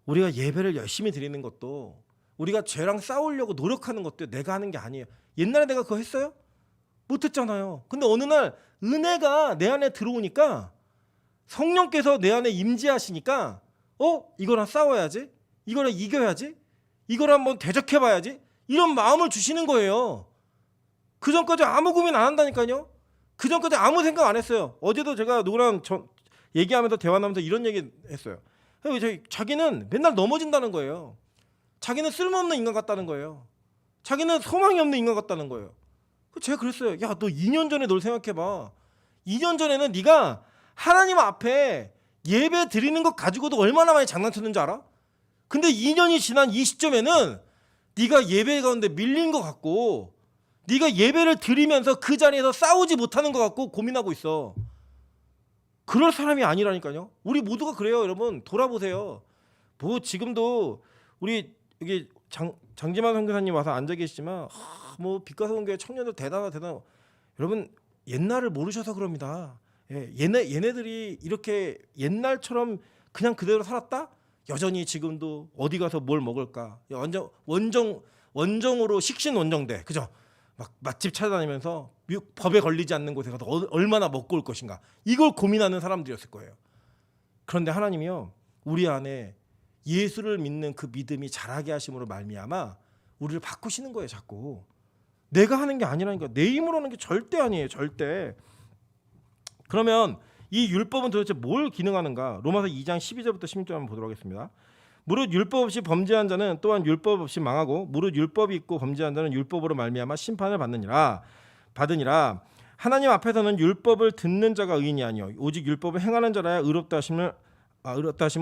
Speaker 1: 예배를 열심히 드리는 것도, 우리가 죄랑 싸우려고 노력하는 것도 내가 하는 게 아니에요. 옛날에 내가 그거 했어요? 못했잖아요. 근데 어느 날 은혜가 내 안에 들어오니까, 성령께서 내 안에 임재하시니까 이거랑 싸워야지, 이거랑 이겨야지, 이걸 한번 대적해봐야지, 이런 마음을 주시는 거예요. 그 전까지 아무 고민 안 한다니까요. 그 전까지 아무 생각 안 했어요. 어제도 제가 누구랑 얘기하면서 대화 나면서 이런 얘기 했어요. 자기는 맨날 넘어진다는 거예요. 자기는 쓸모없는 인간 같다는 거예요. 자기는 소망이 없는 인간 같다는 거예요. 제가 그랬어요. 야, 너 2년 전에 널 생각해봐. 2년 전에는 네가 하나님 앞에 예배 드리는 것 가지고도 얼마나 많이 장난쳤는지 알아? 근데 2년이 지난 이 시점에는 네가 예배 가운데 밀린 것 같고, 네가 예배를 드리면서 그 자리에서 싸우지 못하는 것 같고 고민하고 있어. 그럴 사람이 아니라니까요. 우리 모두가 그래요. 여러분 돌아보세요. 뭐 지금도 우리 여기 장지만 선교사님 와서 앉아 계시지만 뭐 빛가서원교회 청년들 대단하다. 여러분 옛날을 모르셔서 그럽니다. 얘네들이 이렇게 옛날처럼 그냥 그대로 살았다? 여전히 지금도 어디 가서 뭘 먹을까? 완전 원정으로 식신원정대, 그죠? 막 맛집 찾아다니면서 법에 걸리지 않는 곳에 가서 얼마나 먹고 올 것인가, 이걸 고민하는 사람들이었을 거예요. 그런데 하나님이요, 우리 안에 예수를 믿는 그 믿음이 자라게 하심으로 말미암아 우리를 바꾸시는 거예요. 자꾸 내가 하는 게 아니라니까. 내 힘으로 하는 게 절대 아니에요. 절대. 그러면 이 율법은 도대체 뭘 기능하는가? 로마서 2장 12절부터 16절 한번 보도록 하겠습니다. 무릇 율법 없이 범죄한 자는 또한 율법 없이 망하고, 무릇 율법이 있고 범죄한 자는 율법으로 말미암아 심판을 받으니라. 하나님 앞에서는 율법을 듣는 자가 의인이 아니요 오직 율법을 행하는 자라야 의롭다 하심을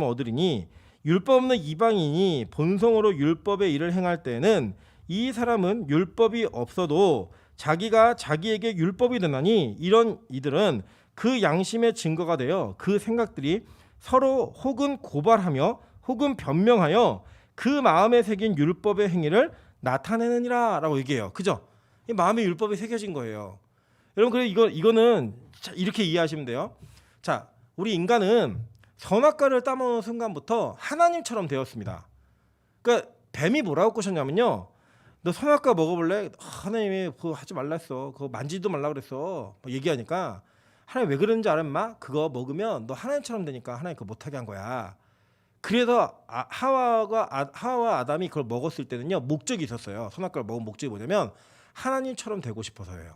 Speaker 1: 얻으리니, 율법 없는 이방인이 본성으로 율법의 일을 행할 때에는 이 사람은 율법이 없어도 자기가 자기에게 율법이 되나니, 이런 이들은 그 양심의 증거가 되어 그 생각들이 서로 혹은 고발하며 혹은 변명하여 그 마음에 새긴 율법의 행위를 나타내느니라 라고 얘기해요. 그죠? 이 마음에 율법이 새겨진 거예요. 여러분, 그래 이거는 이렇게 이해하시면 돼요. 자, 우리 인간은 선악과를 따먹는 순간부터 하나님처럼 되었습니다. 그러니까 뱀이 뭐라고 꼬셨냐면요, 너 선악과 먹어볼래? 하나님이 그거 하지 말라 했어. 그거 만지도 말라 그랬어. 얘기하니까 하나님 왜 그러는지 알아 인마? 그거 먹으면 너 하나님처럼 되니까 하나님 그거 못하게 한 거야. 그래서 하와와 아담이 그걸 먹었을 때는요, 목적이 있었어요. 선악과를 먹은 목적이 뭐냐면 하나님처럼 되고 싶어서예요.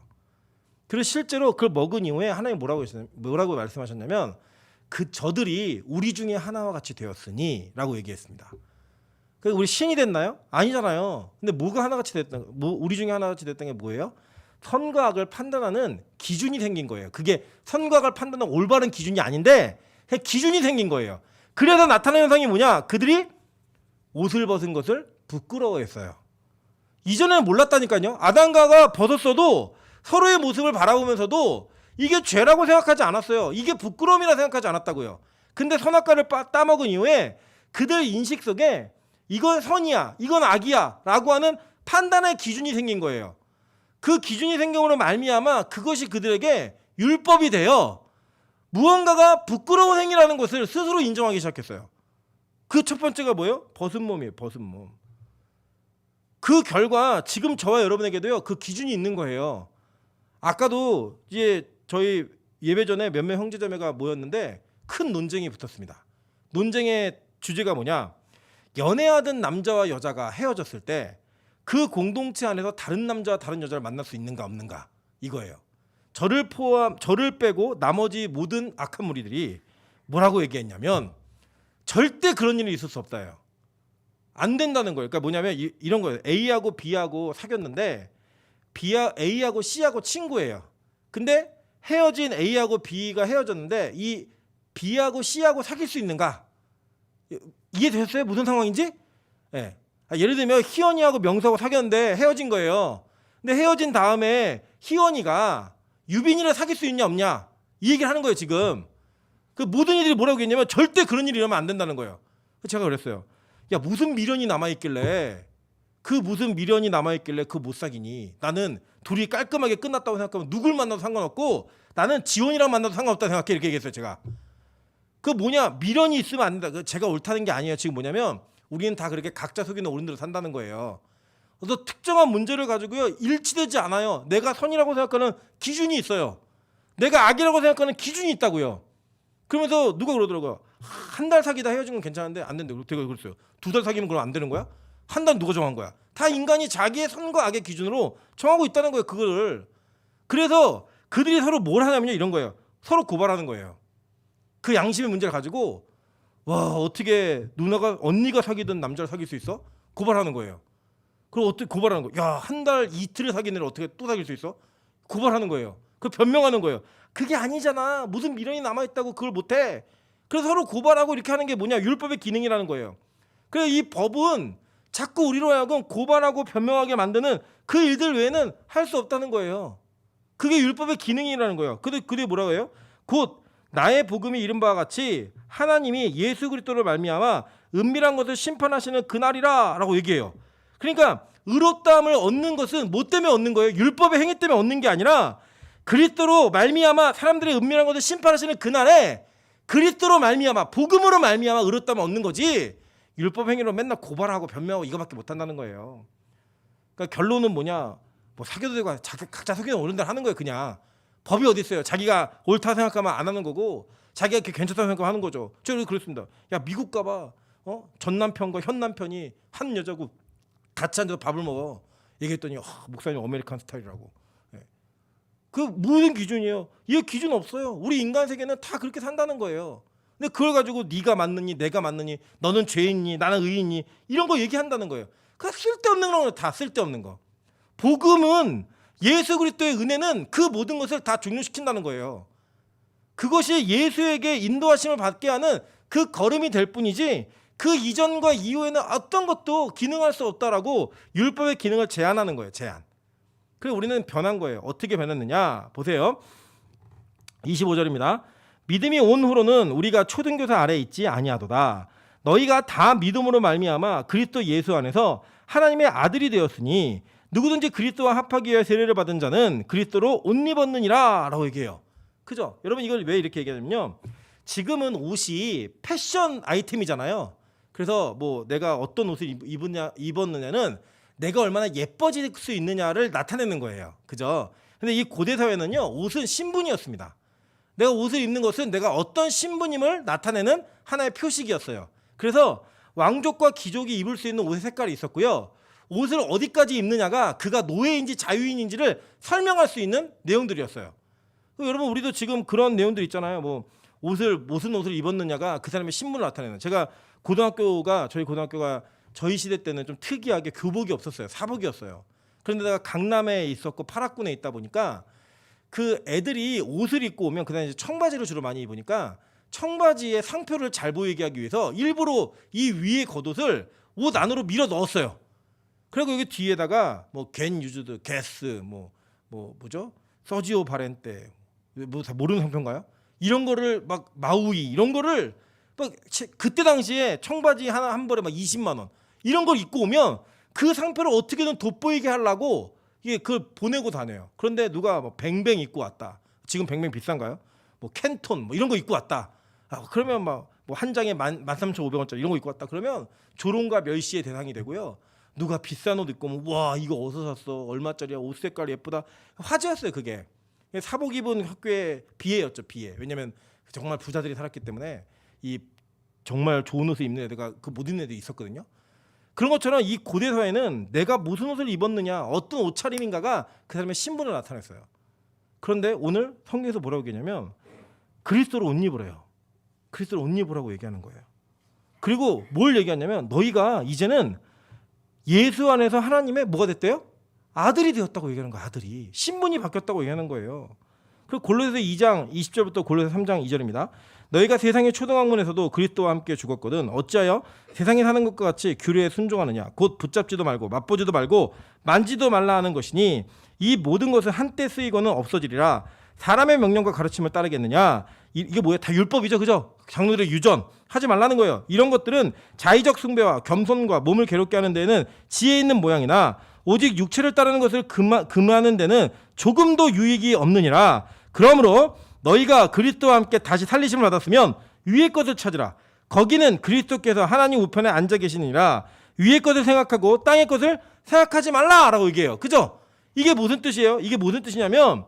Speaker 1: 그래서 실제로 그걸 먹은 이후에 하나님 뭐라고 말씀하셨냐면, 그 저들이 우리 중에 하나와 같이 되었으니 라고 얘기했습니다. 그러니까 우리 신이 됐나요? 아니잖아요. 근데 뭐가 하나같이 됐던, 우리 중에 하나같이 됐던 게 뭐예요? 선과 악을 판단하는 기준이 생긴 거예요. 그게 선과 악을 판단하는 올바른 기준이 아닌데 기준이 생긴 거예요. 그래서 나타나는 현상이 뭐냐? 그들이 옷을 벗은 것을 부끄러워했어요. 이전에는 몰랐다니까요. 아담과가 벗었어도 서로의 모습을 바라보면서도 이게 죄라고 생각하지 않았어요. 이게 부끄러움이라 생각하지 않았다고요. 근데 선악과를 따먹은 이후에 그들 인식 속에 이건 선이야, 이건 악이야 라고 하는 판단의 기준이 생긴 거예요. 그 기준이 생김으로 말미암아 그것이 그들에게 율법이 되어 무언가가 부끄러운 행위라는 것을 스스로 인정하기 시작했어요. 그 첫 번째가 뭐예요? 벗은 몸이에요. 벗은 몸. 그 결과 지금 저와 여러분에게도요, 그 기준이 있는 거예요. 아까도 이제 저희 예배 전에 몇몇 형제자매가 모였는데 큰 논쟁이 붙었습니다. 논쟁의 주제가 뭐냐? 연애하던 남자와 여자가 헤어졌을 때 그 공동체 안에서 다른 남자와 다른 여자를 만날 수 있는가 없는가, 이거예요. 저를 빼고 나머지 모든 악한 무리들이 뭐라고 얘기했냐면 절대 그런 일이 있을 수 없다요. 안 된다는 거예요. 그러니까 뭐냐면 이런 거예요. A하고 B하고 사귀었는데 A하고 C하고 친구예요. 근데 헤어진 A하고 B가 헤어졌는데 이 B하고 C하고 사귈 수 있는가? 이해되셨어요? 무슨 상황인지? 네. 예를 들면 희원이하고 명수하고 사귀었는데 헤어진 거예요. 근데 헤어진 다음에 희원이가 유빈이를 사귈 수 있냐 없냐, 이 얘기를 하는 거예요. 지금 그 모든 이들이 뭐라고 했냐면 절대 그런 일이 일어나면 안 된다는 거예요. 제가 그랬어요. 야, 무슨 미련이 남아있길래 그 무슨 미련이 남아있길래 그 못 사귀니? 나는 둘이 깔끔하게 끝났다고 생각하면 누굴 만나도 상관없고 나는 지원이랑 만나도 상관없다고 생각해. 이렇게 얘기했어요. 제가. 그 뭐냐, 미련이 있으면 안 된다. 제가 옳다는 게 아니에요. 지금 뭐냐면 우리는 다 그렇게 각자 속이는 어른대로 산다는 거예요. 그래서 특정한 문제를 가지고요 일치되지 않아요. 내가 선이라고 생각하는 기준이 있어요. 내가 악이라고 생각하는 기준이 있다고요. 그러면서 누가 그러더라고요. 한 달 사귀다 헤어진 건 괜찮은데 안 된대요. 제가 그랬어요. 2달 사귀면 그럼 안 되는 거야? 한 달 누가 정한 거야? 다 인간이 자기의 선과 악의 기준으로 정하고 있다는 거예요. 그거를. 그래서 그들이 서로 뭘 하냐면요 이런 거예요. 서로 고발하는 거예요. 그 양심의 문제를 가지고 와 어떻게 누나가 언니가 사귀던 남자를 사귈 수 있어? 고발하는 거예요. 그리고 어떻게 고발하는 거예요? 야 한 달 이틀을 사귄 애를 어떻게 또 사귈 수 있어? 고발하는 거예요. 그 변명하는 거예요. 그게 아니잖아. 무슨 미련이 남아있다고 그걸 못해. 그래서 서로 고발하고 이렇게 하는 게 뭐냐? 율법의 기능이라는 거예요. 그래서 이 법은 자꾸 우리로 하여금 고발하고 변명하게 만드는 그 일들 외에는 할 수 없다는 거예요. 그게 율법의 기능이라는 거예요. 그게 뭐라고 해요? 곧 나의 복음이 이른 바와 같이 하나님이 예수 그리스도를 말미암아 은밀한 것을 심판하시는 그날이라 라고 얘기해요. 그러니까 의롭다함을 얻는 것은 뭐 때문에 얻는 거예요? 율법의 행위 때문에 얻는 게 아니라 그리스도로 말미암아 사람들의 은밀한 것을 심판하시는 그날에 그리스도로 말미암아 복음으로 말미암아 의롭다함을 얻는 거지 율법 행위로 맨날 고발하고 변명하고 이거밖에 못한다는 거예요. 그러니까 결론은 뭐냐? 뭐 사귀어도 되고 각자 사귀는 어른들 하는 거예요. 그냥 법이 어디 있어요? 자기가 옳다 생각하면 안 하는 거고 자기가 이렇게 괜찮다 생각하면 하는 거죠. 저는 그렇습니다. 야 미국 가봐. 전 남편과 현 남편이 한 여자고 같이 앉아서 밥을 먹어. 얘기했더니 목사님 아메리칸 스타일이라고. 예. 그 무슨 기준이에요? 이 기준 없어요. 우리 인간 세계는 다 그렇게 산다는 거예요. 근데 그걸 가지고 네가 맞느니 내가 맞느니 너는 죄인니 나는 의인니 이런 거 얘기한다는 거예요. 그 쓸데없는 거는 다 쓸데없는 거. 복음은 예수 그리스도의 은혜는 그 모든 것을 다 종료시킨다는 거예요. 그것이 예수에게 인도하심을 받게 하는 그 걸음이 될 뿐이지 그 이전과 이후에는 어떤 것도 기능할 수 없다라고 율법의 기능을 제한하는 거예요. 제한. 그래서 우리는 변한 거예요. 어떻게 변했느냐? 보세요. 25절입니다. 믿음이 온 후로는 우리가 초등교사 아래에 있지 아니하도다. 너희가 다 믿음으로 말미암아 그리스도 예수 안에서 하나님의 아들이 되었으니 누구든지 그리스도와 합하기 위해 세례를 받은 자는 그리스도로 옷 입었느니라 라고 얘기해요. 그죠? 여러분 이걸 왜 이렇게 얘기하냐면요. 지금은 옷이 패션 아이템이잖아요. 그래서 뭐 내가 어떤 옷을 입었느냐는 내가 얼마나 예뻐질 수 있느냐를 나타내는 거예요. 그죠? 근데 이 고대 사회는요. 옷은 신분이었습니다. 내가 옷을 입는 것은 내가 어떤 신분임을 나타내는 하나의 표식이었어요. 그래서 왕족과 귀족이 입을 수 있는 옷의 색깔이 있었고요. 옷을 어디까지 입느냐가 그가 노예인지 자유인인지를 설명할 수 있는 내용들이었어요. 여러분 우리도 지금 그런 내용들 있잖아요. 뭐 무슨 옷을 입었느냐가 그 사람의 신분을 나타내는. 제가 저희 고등학교가 저희 시대 때는 좀 특이하게 교복이 없었어요. 사복이었어요. 그런데 내가 강남에 있었고 파락군에 있다 보니까 그 애들이 옷을 입고 오면 그다음에 이제 청바지를 주로 많이 입으니까 청바지의 상표를 잘 보이게 하기 위해서 일부러 이 위에 겉옷을 옷 안으로 밀어 넣었어요. 그리고 여기 뒤에다가 뭐 겐 유즈드, 게스, 뭐죠? 서지오 바렌테, 뭐 다 모르는 상표인가요? 이런 거를 막 마우이 이런 거를 막 그때 당시에 청바지 하나 한 벌에 막 20만 원 이런 걸 입고 오면 그 상표를 어떻게든 돋보이게 하려고 이게 그걸 보내고 다녀요. 그런데 누가 뭐 뱅뱅 입고 왔다. 지금 뱅뱅 비싼가요? 뭐 캔톤 뭐 이런 거 입고 왔다. 그러면 막 뭐 한 장에 13,500원짜리 이런 거 입고 왔다. 그러면 조롱과 멸시의 대상이 되고요. 누가 비싼 옷 입고 오면 와 이거 어디서 샀어? 얼마짜리야? 옷 색깔 예쁘다. 화제였어요 그게. 사복 입은 학교의 비애였죠. 비애. 왜냐면 정말 부자들이 살았기 때문에 이 정말 좋은 옷을 입는 애들과 그 못 입는 애들이 있었거든요. 그런 것처럼 이 고대 사회는 내가 무슨 옷을 입었느냐 어떤 옷차림인가가 그 사람의 신분을 나타냈어요. 그런데 오늘 성경에서 뭐라고 얘기하냐면 그리스도로 옷 입으래요. 그리스도로 옷 입으라고 얘기하는 거예요. 그리고 뭘 얘기하냐면 너희가 이제는 예수 안에서 하나님의 뭐가 됐대요? 아들이 되었다고 얘기하는 거야. 아들이. 신분이 바뀌었다고 얘기하는 거예요. 그리고 골로새서 2장 20절부터 골로새서 3장 2절입니다. 너희가 세상의 초등학문에서도 그리스도와 함께 죽었거든 어찌하여 세상에 사는 것과 같이 규례에 순종하느냐 곧 붙잡지도 말고 맛보지도 말고 만지도 말라 하는 것이니 이 모든 것은 한때 쓰이고는 없어지리라. 사람의 명령과 가르침을 따르겠느냐? 이게 뭐예요? 다 율법이죠, 그죠? 장로들의 유전 하지 말라는 거예요. 이런 것들은 자의적 숭배와 겸손과 몸을 괴롭게 하는 데는 지혜 있는 모양이나 오직 육체를 따르는 것을 금하는 데는 조금도 유익이 없느니라. 그러므로 너희가 그리스도와 함께 다시 살리심을 받았으면 위의 것을 찾으라. 거기는 그리스도께서 하나님 우편에 앉아 계시니라. 위의 것을 생각하고 땅의 것을 생각하지 말라라고 얘기해요. 그죠? 이게 무슨 뜻이에요? 이게 무슨 뜻이냐면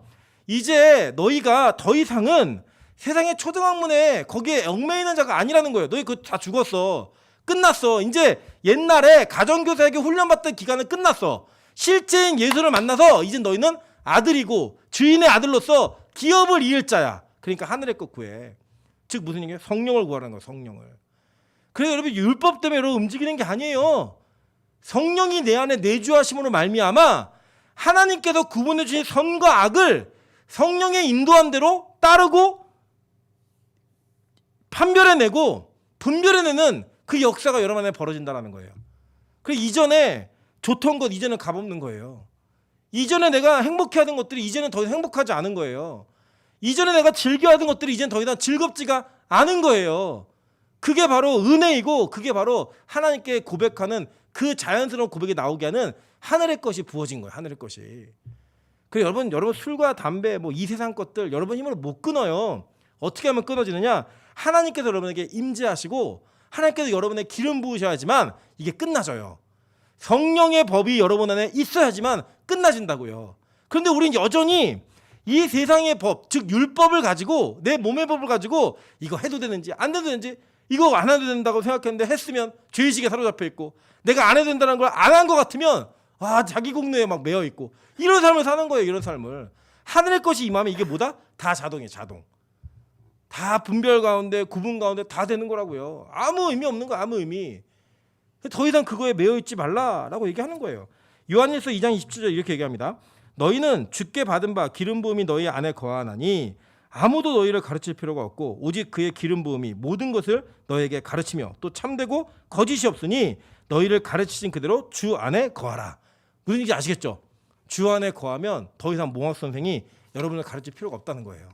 Speaker 1: 이제 너희가 더 이상은 세상의 초등학문에 거기에 얽매이는 자가 아니라는 거예요. 너희 그거 다 죽었어. 끝났어. 이제 옛날에 가정교사에게 훈련받던 기간은 끝났어. 실제인 예수를 만나서 이제 너희는 아들이고 주인의 아들로서 기업을 이을 자야. 그러니까 하늘의 것 구해. 즉 무슨 얘기예요? 성령을 구하라는 거예요. 성령을. 그래서 여러분 율법 때문에 여러분 움직이는 게 아니에요. 성령이 내 안에 내주하심으로 말미암아 하나님께서 구분해 주신 선과 악을 성령의 인도한 대로 따르고 판별해내고 분별해내는 그 역사가 여러분 안에 벌어진다는 거예요. 그래 이전에 좋던 것 이제는 값없는 거예요. 이전에 내가 행복해하던 것들이 이제는 더 이상 행복하지 않은 거예요. 이전에 내가 즐겨하던 것들이 이제는 더 이상 즐겁지가 않은 거예요. 그게 바로 은혜이고 그게 바로 하나님께 고백하는 그 자연스러운 고백이 나오게 하는 하늘의 것이 부어진 거예요. 하늘의 것이. 그래 여러분 술과 담배 뭐 이 세상 것들 여러분 힘으로 못 끊어요. 어떻게 하면 끊어지느냐? 하나님께서 여러분에게 임재하시고 하나님께서 여러분의 기름 부으셔야지만 이게 끝나져요. 성령의 법이 여러분 안에 있어야지만 끝나진다고요. 그런데 우리는 여전히 이 세상의 법, 즉 율법을 가지고 내 몸의 법을 가지고 이거 해도 되는지 안 해도 되는지 이거 안 해도 된다고 생각했는데 했으면 죄의식에 사로잡혀 있고 내가 안 해도 된다는 걸 안 한 것 같으면 자기 공로에 막 매여 있고 이런 삶을 사는 거예요. 이런 삶을. 하늘의 것이 임하면 이게 뭐다? 다 자동이에요. 자동. 다 분별 가운데 구분 가운데 다 되는 거라고요. 아무 의미 없는 거 아무 의미. 더 이상 그거에 매여 있지 말라라고 얘기하는 거예요. 요한일서 2장 27절 이렇게 얘기합니다. 너희는 주께 받은 바 기름 부음이 너희 안에 거하나니 아무도 너희를 가르칠 필요가 없고 오직 그의 기름 부음이 모든 것을 너희에게 가르치며 또 참되고 거짓이 없으니 너희를 가르치신 그대로 주 안에 거하라. 무슨 얘기인지 아시겠죠? 주 안에 거하면 더 이상 몽학 선생이 여러분을 가르칠 필요가 없다는 거예요.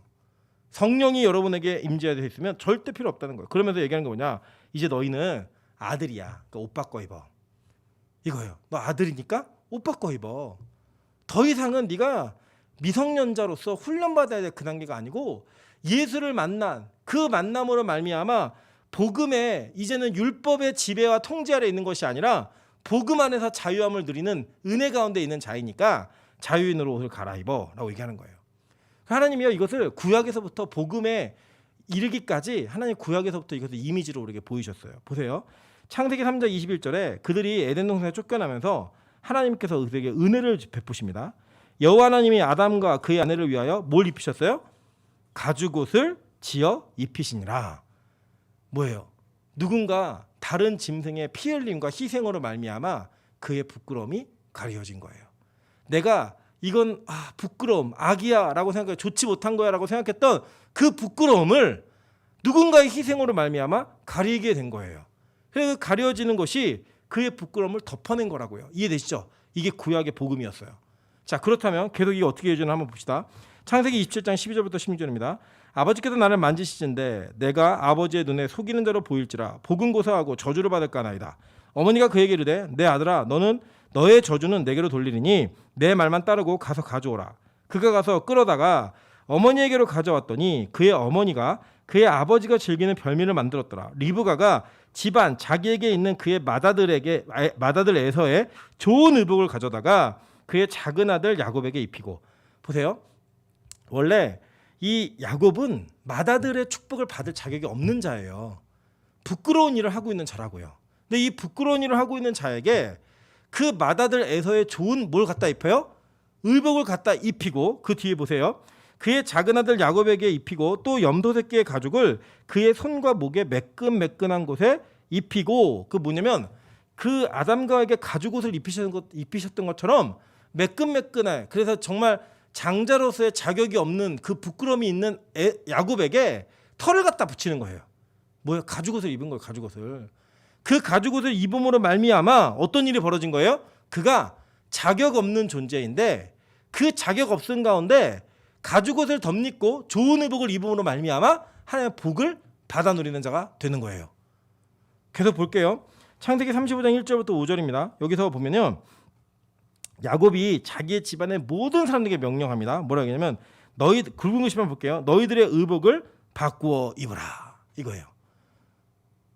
Speaker 1: 성령이 여러분에게 임재되어 있으면 절대 필요 없다는 거예요. 그러면서 얘기하는 게 뭐냐? 이제 너희는 아들이야. 그러니까 옷 바꿔 입어. 이거예요. 너 아들이니까 옷 바꿔 입어. 더 이상은 네가 미성년자로서 훈련받아야 될 그 단계가 아니고 예수를 만난 그 만남으로 말미암아 복음에 이제는 율법의 지배와 통제 아래 있는 것이 아니라 복음 안에서 자유함을 누리는 은혜 가운데 있는 자이니까 자유인으로 옷을 갈아입어 라고 얘기하는 거예요. 하나님이요 이것을 구약에서부터 복음에 이르기까지 하나님 구약에서부터 이것을 이미지로 우리에게 보이셨어요. 보세요. 창세기 3장 21절에 그들이 에덴 동산에 쫓겨나면서 하나님께서 그들에게 은혜를 베푸십니다. 여호와 하나님이 아담과 그의 아내를 위하여 뭘 입히셨어요? 가죽옷을 지어 입히시니라. 뭐예요? 누군가 다른 짐승의 피 흘림과 희생으로 말미암아 그의 부끄러움이 가려진 거예요. 내가 이건 부끄러움, 악이야 라고 생각해 좋지 못한 거야 라고 생각했던 그 부끄러움을 누군가의 희생으로 말미암아 가리게 된 거예요. 그래서 가려지는 것이 그의 부끄러움을 덮어낸 거라고요. 이해되시죠? 이게 구약의 복음이었어요. 자, 그렇다면 계속 이게 어떻게 이어지나 한번 봅시다. 창세기 27장 12절부터 16절입니다. 아버지께서 나를 만지시는데 내가 아버지의 눈에 속이는 대로 보일지라 복은 고사하고 저주를 받을까나이다. 어머니가 그에게 이르되 내 아들아 너는 너의 저주는 내게로 돌리리니 내 말만 따르고 가서 가져오라. 그가 가서 끌어다가 어머니에게로 가져왔더니 그의 어머니가 그의 아버지가 즐기는 별미를 만들었더라. 리브가가 집안 자기에게 있는 그의 맏아들에서의 좋은 의복을 가져다가 그의 작은 아들 야곱에게 입히고. 보세요. 원래 이 야곱은 맏아들의 축복을 받을 자격이 없는 자예요. 부끄러운 일을 하고 있는 자라고요. 근데 이 부끄러운 일을 하고 있는 자에게 그 맏아들 에서의 좋은 뭘 갖다 입혀요? 의복을 갖다 입히고 그 뒤에 보세요. 그의 작은 아들 야곱에게 입히고 또 염소 새끼의 가죽을 그의 손과 목에 매끈매끈한 곳에 입히고. 그 뭐냐면 그 아담과에게 가죽옷을 입히셨던 것처럼 매끈매끈해. 그래서 정말 장자로서의 자격이 없는 그 부끄러움이 있는 야곱에게 털을 갖다 붙이는 거예요. 뭐야? 가죽옷을 입은 거예요. 가죽옷을. 그 가죽옷을 입음으로 말미암아 어떤 일이 벌어진 거예요? 그가 자격 없는 존재인데 그 자격 없음 가운데 가죽 옷을 덧입고 좋은 의복을 입음으로 말미암아 하나님의 복을 받아 누리는 자가 되는 거예요. 계속 볼게요. 창세기 35장 1절부터 5절입니다. 여기서 보면요, 야곱이 자기의 집안의 모든 사람들에게 명령합니다. 뭐라고 하냐면 너희 굵은 글씨만 볼게요. 너희들의 의복을 바꾸어 입으라, 이거예요.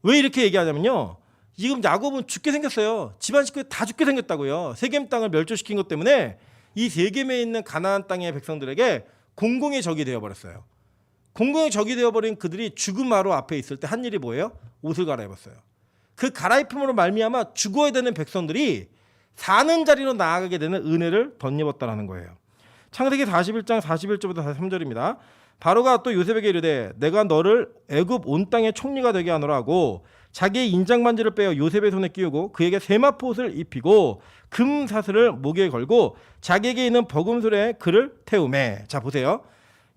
Speaker 1: 왜 이렇게 얘기하냐면요, 지금 야곱은 죽게 생겼어요. 집안 식구들 다 죽게 생겼다고요. 세겜 땅을 멸절시킨 것 때문에 이 세겜에 있는 가나안 땅의 백성들에게 공공의 적이 되어버렸어요. 공공의 적이 되어버린 그들이 죽음 마루 앞에 있을 때 한 일이 뭐예요? 옷을 갈아입었어요. 그 갈아입음으로 말미암아 죽어야 되는 백성들이 사는 자리로 나아가게 되는 은혜를 덧입었다라는 거예요. 창세기 41장 41절부터 43절입니다. 바로가 또 요셉에게 이르되 내가 너를 애굽 온 땅의 총리가 되게 하노라 하고 자기의 인장 반지를 빼어 요셉의 손에 끼우고 그에게 세마포옷을 입히고 금 사슬을 목에 걸고 자기에게 있는 버금술에 그를 태우매. 자, 보세요.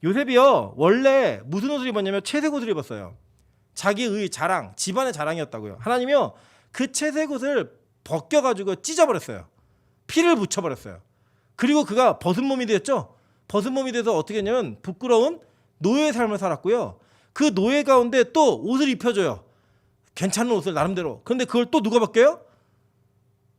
Speaker 1: 요셉이요, 원래 무슨 옷을 입었냐면 채색 옷을 입었어요. 자기의 자랑, 집안의 자랑이었다고요. 하나님이요, 그 채색 옷을 벗겨가지고 찢어버렸어요. 피를 묻혀버렸어요. 그리고 그가 벗은 몸이 되었죠. 벗은 몸이 돼서 어떻게 했냐면 부끄러운 노예의 삶을 살았고요. 그 노예 가운데 또 옷을 입혀줘요. 괜찮은 옷을 나름대로. 그런데 그걸 또 누가 벗겨요?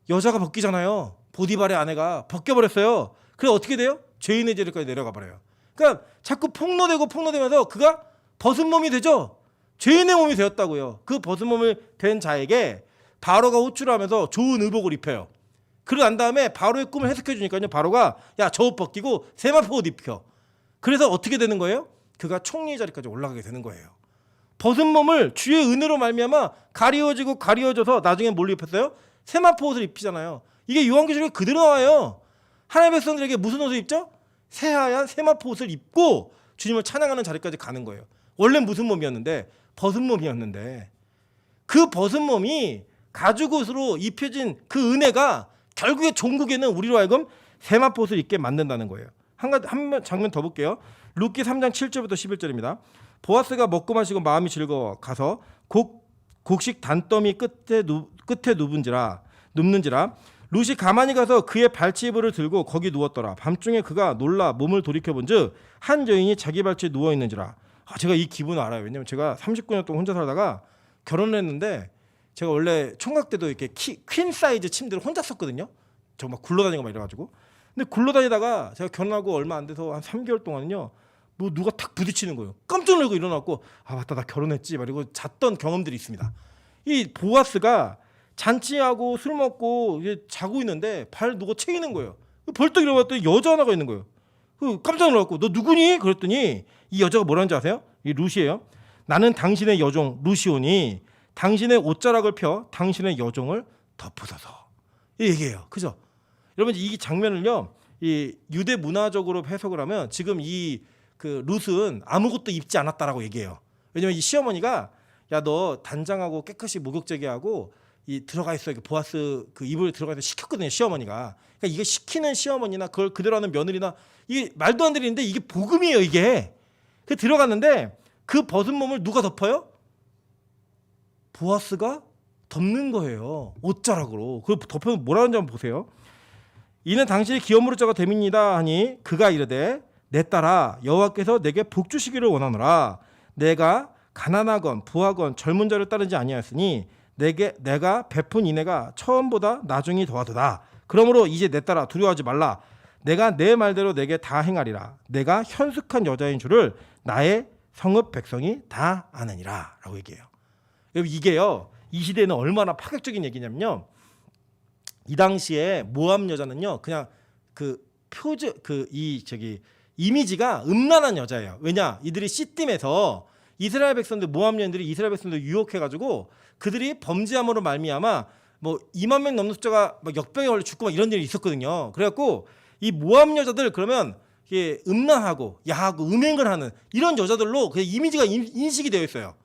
Speaker 1: 여자가 벗기잖아요. 보디발의 아내가 벗겨버렸어요. 그래서 어떻게 돼요? 죄인의 자리까지 내려가 버려요. 그러니까 자꾸 폭로되면서 그가 벗은 몸이 되죠. 죄인의 몸이 되었다고요. 그 벗은 몸이 된 자에게 바로가 호출하면서 좋은 의복을 입혀요. 그러고 난 다음에 바로의 꿈을 해석해 주니까요, 바로가 야, 저 옷 벗기고 세마포 옷 입혀. 그래서 어떻게 되는 거예요? 그가 총리의 자리까지 올라가게 되는 거예요. 벗은 몸을 주의 은혜로 말미암아 가리워져서 나중에 뭘 입혔어요? 세마포 옷을 입히잖아요. 이게 요한계시록에 그대로 나와요. 하나님의 백성들에게 무슨 옷을 입죠? 새하얀 세마포 옷을 입고 주님을 찬양하는 자리까지 가는 거예요. 원래 무슨 몸이었는데? 벗은 몸이었는데, 그 벗은 몸이 가죽 옷으로 입혀진 그 은혜가 결국에 종국에는 우리로 하여금 세마포 옷을 입게 만든다는 거예요. 한 장면 더 볼게요. 룻기 3장 7절부터 11절입니다. 보아스가 먹고 마시고 마음이 즐거워 가서 곡식 단더미 끝에 눕는지라 룻이 가만히 가서 그의 발치이불을 들고 거기 누웠더라. 밤중에 그가 놀라 몸을 돌이켜본즉 한 여인이 자기 발치에 누워 있는지라. 제가 이 기분을 알아요. 왜냐면 제가 39년 동안 혼자 살다가 결혼을 했는데 제가 원래 총각 때도 이렇게 퀸 사이즈 침대를 혼자 썼거든요. 저 막 굴러다니고 막 이래가지고. 근데 굴러다니다가 제가 결혼하고 얼마 안 돼서 한 3개월 동안은요, 뭐 누가 탁 부딪히는 거예요. 깜짝 놀고 일어났고, 아 맞다, 나 결혼했지 말이고 잤던 경험들이 있습니다. 이 보아스가 잔치하고 술 먹고 이제 자고 있는데 발 누가 채이는 거예요. 벌떡 일어났더니 여자 하나가 있는 거예요. 깜짝 놀랐고, 너 누구니? 그랬더니 이 여자가 뭐라는지 아세요? 이 룻이에요. 나는 당신의 여종 루시오니 당신의 옷자락을 펴 당신의 여종을 덮으소서. 이 얘기예요. 그죠? 여러분, 이 장면을요, 이 유대 문화적으로 해석을 하면 지금 이 그 룻은 아무것도 입지 않았다라고 얘기해요. 왜냐면 이 시어머니가 야, 너 단장하고 깨끗이 목욕제기하고 이 들어가 있어, 이렇게 보아스 그 이불에 들어가 있어 시켰거든요, 시어머니가. 그러니까 이게 시키는 시어머니나 그걸 그대로 하는 며느리나 이게 말도 안 되는데 이게 복음이에요, 이게. 그 들어갔는데 그 벗은 몸을 누가 덮어요? 보아스가 덮는 거예요, 옷자락으로. 그 덮으면 뭐라는지 한번 보세요. 이는 당신의 기업무릇 자가 됨이니이다 하니 그가 이르되 내 딸아, 여호와께서 내게 복 주시기를 원하노라. 내가 가난하건 부하건 젊은 자를 따르지 아니하였으니 내가 베푼 인애가 처음보다 나중이 더하도다. 그러므로 이제 내 딸아, 두려워하지 말라. 내가 내 말대로 내게 다 행하리라. 내가 현숙한 여자인 줄을 나의 성읍 백성이 다 아느니라 라고 얘기해요. 이게요, 이 시대에는 얼마나 파격적인 얘기냐면요, 이 당시에 모압 여자는요, 그냥 이미지가 음란한 여자예요. 왜냐? 이들이 시딤에서 이스라엘 백성들, 모압 여인들이 이스라엘 백성들 유혹해가지고 그들이 범죄함으로 말미암아 뭐 2만 명 넘는 숫자가 막 역병에 걸려 죽고 막 이런 일이 있었거든요. 그래갖고 이 모압 여자들 그러면 이게 음란하고 야하고 음행을 하는 이런 여자들로 그 이미지가 인식이 되어 있어요.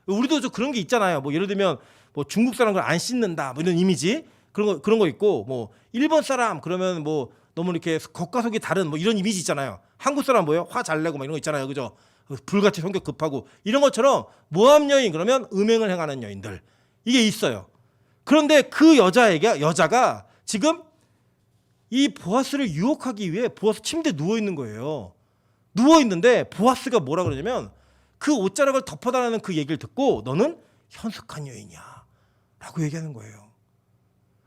Speaker 1: 우리도 좀 그런 게 있잖아요. 뭐 예를 들면 뭐 중국 사람을 안 씻는다, 뭐 이런 이미지 그런 거 있고, 뭐 일본 사람 그러면 뭐 너무 이렇게 겉과 속이 다른 뭐 이런 이미지 있잖아요. 한국 사람 뭐예요? 화 잘 내고 막 이런 거 있잖아요, 그죠? 불같이 성격 급하고 이런 것처럼 모압 여인 그러면 음행을 행하는 여인들, 이게 있어요. 그런데 그 여자가 지금 이 보아스를 유혹하기 위해 보아스 침대에 누워 있는 거예요. 누워 있는데 보아스가 뭐라 그러냐면 그 옷자락을 덮어달라는 그 얘기를 듣고 너는 현숙한 여인이야 라고 얘기하는 거예요.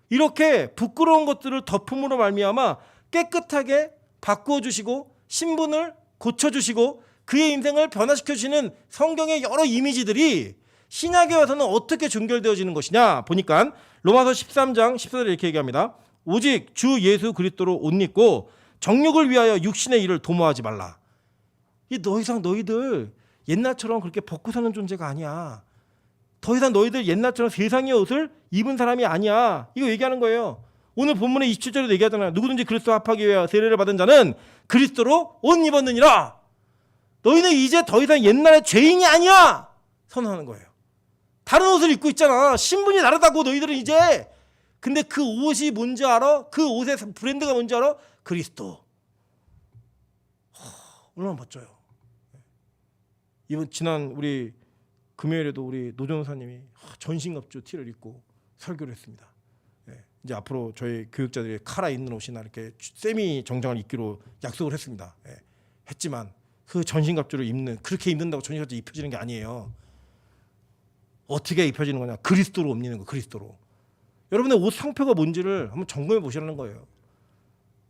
Speaker 1: 이렇게 부끄러운 것들을 덮음으로 말미암아 깨끗하게 바꾸어 주시고 신분을 고쳐 주시고 그의 인생을 변화시켜 주시는 성경의 여러 이미지들이 신약에 와서는 어떻게 종결되어지는 것이냐 보니까 로마서 13장 14절에 이렇게 얘기합니다. 오직 주 예수 그리스도로 옷 입고 정욕을 위하여 육신의 일을 도모하지 말라. 이 더 이상 너희들 옛날처럼 그렇게 벗고 사는 존재가 아니야. 더 이상 너희들 옛날처럼 세상의 옷을 입은 사람이 아니야. 이거 얘기하는 거예요. 오늘 본문의 27절에도 얘기하잖아요. 누구든지 그리스도와 합하기 위하여 세례를 받은 자는 그리스도로 옷 입었느니라. 너희는 이제 더 이상 옛날의 죄인이 아니야 선언하는 거예요. 다른 옷을 입고 있잖아. 신분이 다르다고 너희들은 이제. 근데 그 옷이 뭔지 알아? 그 옷의 브랜드가 뭔지 알아? 그리스도. 얼마나 멋져요. 이번 지난 우리 금요일에도 우리 노전사님이 전신갑주 티를 입고 설교를 했습니다. 이제 앞으로 저희 교육자들이 카라 있는 옷이나 이렇게 세미 정장을 입기로 약속을 했습니다. 했지만 그 전신갑주를 그렇게 입는다고 전신갑주 입혀지는 게 아니에요. 어떻게 입혀지는 거냐? 그리스도로 옷 입는 거, 그리스도로. 여러분의 옷 상표가 뭔지를 한번 점검해 보시라는 거예요.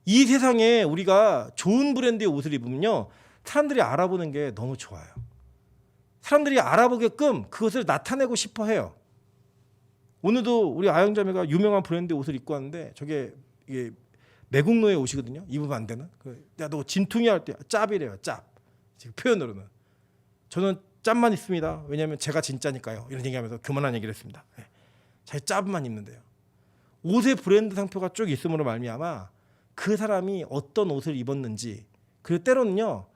Speaker 1: 이 세상에 우리가 좋은 브랜드의 옷을 입으면요, 사람들이 알아보는 게 너무 좋아요. 사람들이 알아보게끔 그것을 나타내고 싶어 해요. 오늘도 우리 아영자매가 유명한 브랜드의 옷을 입고 왔는데 저게 이게 매국노의 옷이거든요. 입으면 안 되는. 야, 너 진퉁이 할 때 짭이래요. 짭. 지금 표현으로는. 저는 짭만 입습니다. 왜냐하면 제가 진짜니까요. 이런 얘기하면서 교만한 얘기를 했습니다. 제 짭만 입는데요. 옷의 브랜드 상표가 쭉 있음으로 말미암아 그 사람이 어떤 옷을 입었는지, 그리고 때로는요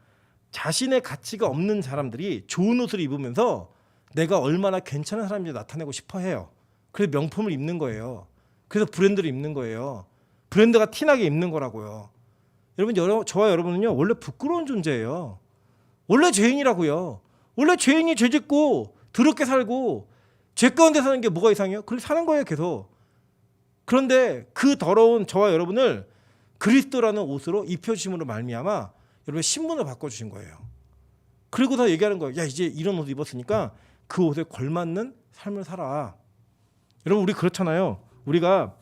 Speaker 1: 자신의 가치가 없는 사람들이 좋은 옷을 입으면서 내가 얼마나 괜찮은 사람인지 나타내고 싶어 해요. 그래서 명품을 입는 거예요. 그래서 브랜드를 입는 거예요. 브랜드가 티나게 입는 거라고요. 여러분, 저와 여러분은요 원래 부끄러운 존재예요. 원래 죄인이라고요. 원래 죄인이 죄짓고 더럽게 살고 죄 가운데 사는 게 뭐가 이상해요? 그렇게 사는 거예요 계속. 그런데 그 더러운 저와 여러분을 그리스도라는 옷으로 입혀주심으로 말미암아 여러분 신분을 바꿔주신 거예요. 그리고 더 얘기하는 거예요. 야, 이제 이런 옷을 입었으니까 그 옷에 걸맞는 삶을 살아. 여러분, 우리 그렇잖아요. 우리가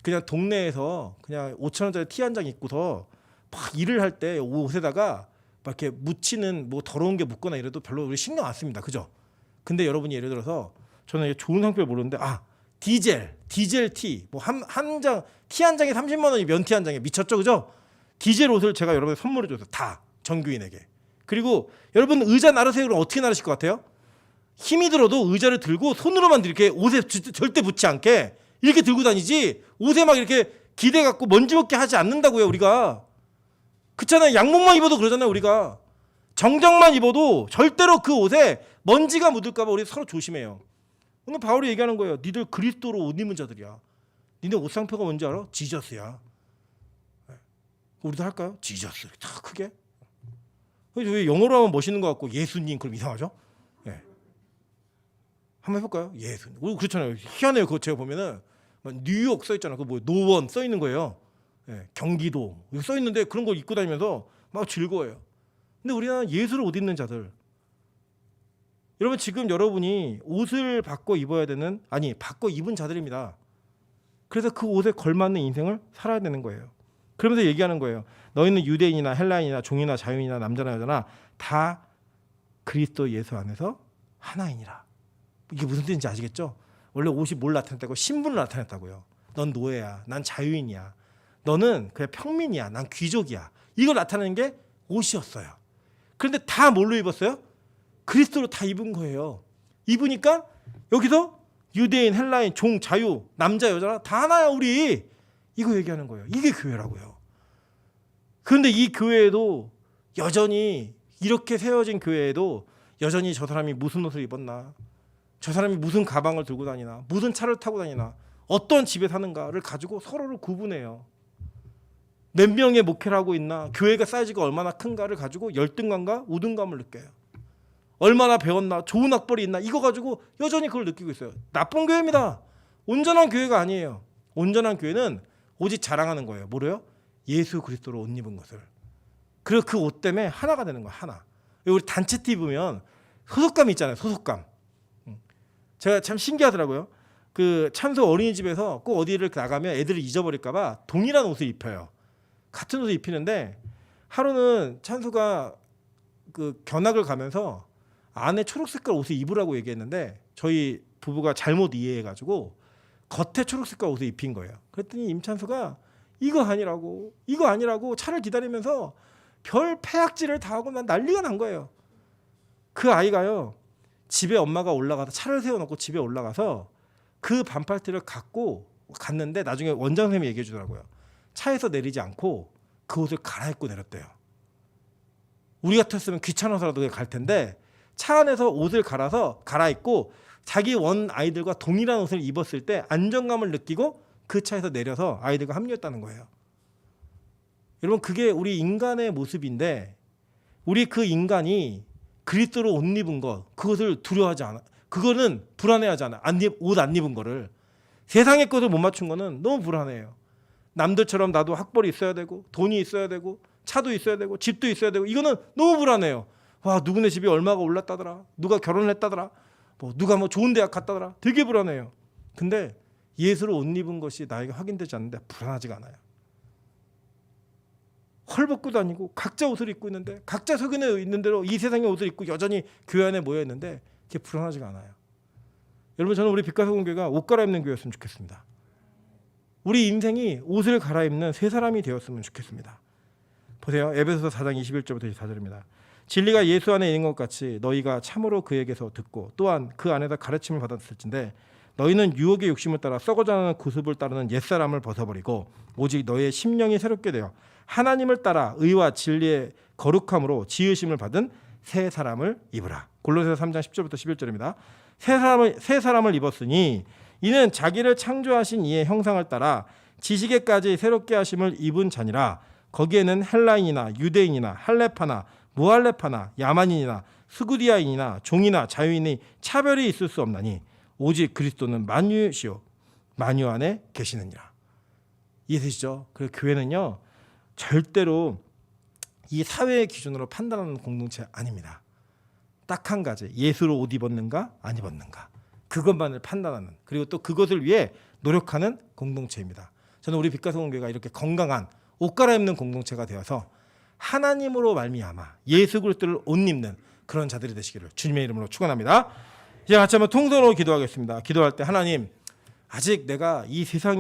Speaker 1: 그냥 동네에서 그냥 5,000원짜리 티 한 장 입고서 막 일을 할 때 옷에다가 막 이렇게 묻히는 뭐 더러운 게 묻거나 이래도 별로 우리 신경 안 씁니다. 그죠? 근데 여러분이 예를 들어서 저는 좋은 상표를 모르는데 디젤 티 뭐 한 장 티 한 장에 30만 원이 면티 한 장에 미쳤죠, 그죠? 디젤 옷을 제가 여러분에 선물해 줬어요. 다 전교인에게. 그리고 여러분 의자 나르세요. 그럼 어떻게 나르실 것 같아요? 힘이 들어도 의자를 들고 손으로만 이렇게 옷에 절대 붙지 않게 이렇게 들고 다니지 옷에 막 이렇게 기대 갖고 먼지 먹게 하지 않는다고요, 우리가. 그렇잖아요. 양복만 입어도 그러잖아요, 우리가. 정장만 입어도 절대로 그 옷에 먼지가 묻을까 봐 우리 서로 조심해요. 오늘 바울이 얘기하는 거예요. 니들 그리스도로 옷 입은 자들이야. 니네 옷 상표가 뭔지 알아? 지저스야. 우리도 할까요? 지저스. 다 크게. 왜 영어로 하면 멋있는 것 같고 예수님 그럼 이상하죠? 한번 해볼까요? 예수님. 그렇잖아요. 희한해요. 그거 제가 보면은 뉴욕 써 있잖아. 그 뭐 노원 써 있는 거예요. 경기도 여기 써 있는데 그런 걸 입고 다니면서 막 즐거워요. 근데 우리는 예수를 옷 입는 자들. 여러분 지금 여러분이 옷을 바꿔 입어야 되는 바꿔 입은 자들입니다. 그래서 그 옷에 걸맞는 인생을 살아야 되는 거예요. 그러면서 얘기하는 거예요. 너희는 유대인이나 헬라인이나 종이나 자유인이나 남자나 여자나 다 그리스도 예수 안에서 하나이니라. 이게 무슨 뜻인지 아시겠죠? 원래 옷이 뭘 나타냈다고? 신분을 나타냈다고요. 넌 노예야. 난 자유인이야. 너는 그냥 평민이야. 난 귀족이야. 이걸 나타내는 게 옷이었어요. 그런데 다 뭘로 입었어요? 그리스도로 다 입은 거예요. 입으니까 여기서 유대인, 헬라인, 종, 자유, 남자, 여자 다 하나야 우리. 이거 얘기하는 거예요. 이게 교회라고요. 그런데 이 교회에도 여전히 이렇게 세워진 교회에도 여전히 저 사람이 무슨 옷을 입었나, 저 사람이 무슨 가방을 들고 다니나, 무슨 차를 타고 다니나, 어떤 집에 사는가를 가지고 서로를 구분해요. 몇 명의 목회를 하고 있나, 교회가 사이즈가 얼마나 큰가를 가지고 열등감과 우등감을 느껴요. 얼마나 배웠나, 좋은 학벌이 있나, 이거 가지고 여전히 그걸 느끼고 있어요. 나쁜 교회입니다. 온전한 교회가 아니에요. 온전한 교회는 오직 자랑하는 거예요. 뭐래요? 예수 그리스도로 옷 입은 것을. 그리고 그 옷 때문에 하나가 되는 거야. 하나. 우리 단체 티 입으면 소속감이 있잖아요. 소속감. 제가 참 신기하더라고요. 그 찬소 어린이집에서 꼭 어디를 나가면 애들을 잊어버릴까봐 동일한 옷을 입혀요. 같은 옷을 입히는데 하루는 찬소가 그 견학을 가면서 안에 초록색깔 옷을 입으라고 얘기했는데 저희 부부가 잘못 이해해가지고 겉에 초록색깔 옷을 입힌 거예요. 그랬더니 임찬수가 이거 아니라고 차를 기다리면서 별 패악질을 다 하고 난 난리가 난 거예요. 그 아이가요, 집에 엄마가 올라가서 차를 세워놓고 집에 올라가서 그 반팔티를 갖고 갔는데 나중에 원장 선생님이 얘기해 주더라고요. 차에서 내리지 않고 그 옷을 갈아입고 내렸대요. 우리 같았으면 귀찮아서라도 갈 텐데 차 안에서 옷을 갈아입고 자기 원 아이들과 동일한 옷을 입었을 때 안정감을 느끼고 그 차에서 내려서 아이들과 합류했다는 거예요. 여러분, 그게 우리 인간의 모습인데 우리 그 인간이 그리스도로 옷 입은 것, 그것을 두려워하지 않아. 그거는 불안해하지 않아. 옷 안 입은 거를. 세상의 것을 못 맞춘 거는 너무 불안해요. 남들처럼 나도 학벌이 있어야 되고 돈이 있어야 되고 차도 있어야 되고 집도 있어야 되고 이거는 너무 불안해요. 와, 누구네 집이 얼마가 올랐다더라. 누가 결혼을 했다더라. 누가 좋은 대학 갔다더라. 되게 불안해요. 근데 예수로 옷 입은 것이 나에게 확인되지 않는데 불안하지가 않아요. 헐벗고 다니고 각자 옷을 입고 있는데 각자 속에 있는 대로 이 세상의 옷을 입고 여전히 교회 안에 모여 있는데 그게 불안하지가 않아요. 여러분, 저는 우리 빛가서공교회가 옷 갈아입는 교회였으면 좋겠습니다. 우리 인생이 옷을 갈아입는 새 사람이 되었으면 좋겠습니다. 보세요. 에베소서 4장 21절부터 24절입니다. 진리가 예수 안에 있는 것 같이 너희가 참으로 그에게서 듣고 또한 그 안에서 가르침을 받았을진데 너희는 유혹의 욕심을 따라 썩어져가는 구습을 따르는 옛사람을 벗어버리고 오직 너희의 심령이 새롭게 되어 하나님을 따라 의와 진리의 거룩함으로 지으심을 받은 새 사람을 입으라. 골로새서 3장 10절부터 11절입니다. 새 사람을 입었으니 이는 자기를 창조하신 이의 형상을 따라 지식에까지 새롭게 하심을 입은 자니라. 거기에는 헬라인이나 유대인이나 할레파나 무할레파나 야만인이나 스구디아인이나 종이나 자유인이 차별이 있을 수 없나니 오직 그리스도는 만유시요 만유 안에 계시느니라. 이해되시죠? 그래서 교회는요 절대로 이 사회의 기준으로 판단하는 공동체 아닙니다. 딱 한 가지, 예수로 옷 입었는가 안 입었는가 그것만을 판단하는, 그리고 또 그것을 위해 노력하는 공동체입니다. 저는 우리 빛가서공교회가 이렇게 건강한 옷 갈아입는 공동체가 되어서 하나님으로 말미암아 예수 그리스도를 옷 입는 그런 자들이 되시기를 주님의 이름으로 축원합니다. 이제 같이 한번 통성으로 기도하겠습니다. 기도할 때 하나님, 아직 내가 이 세상에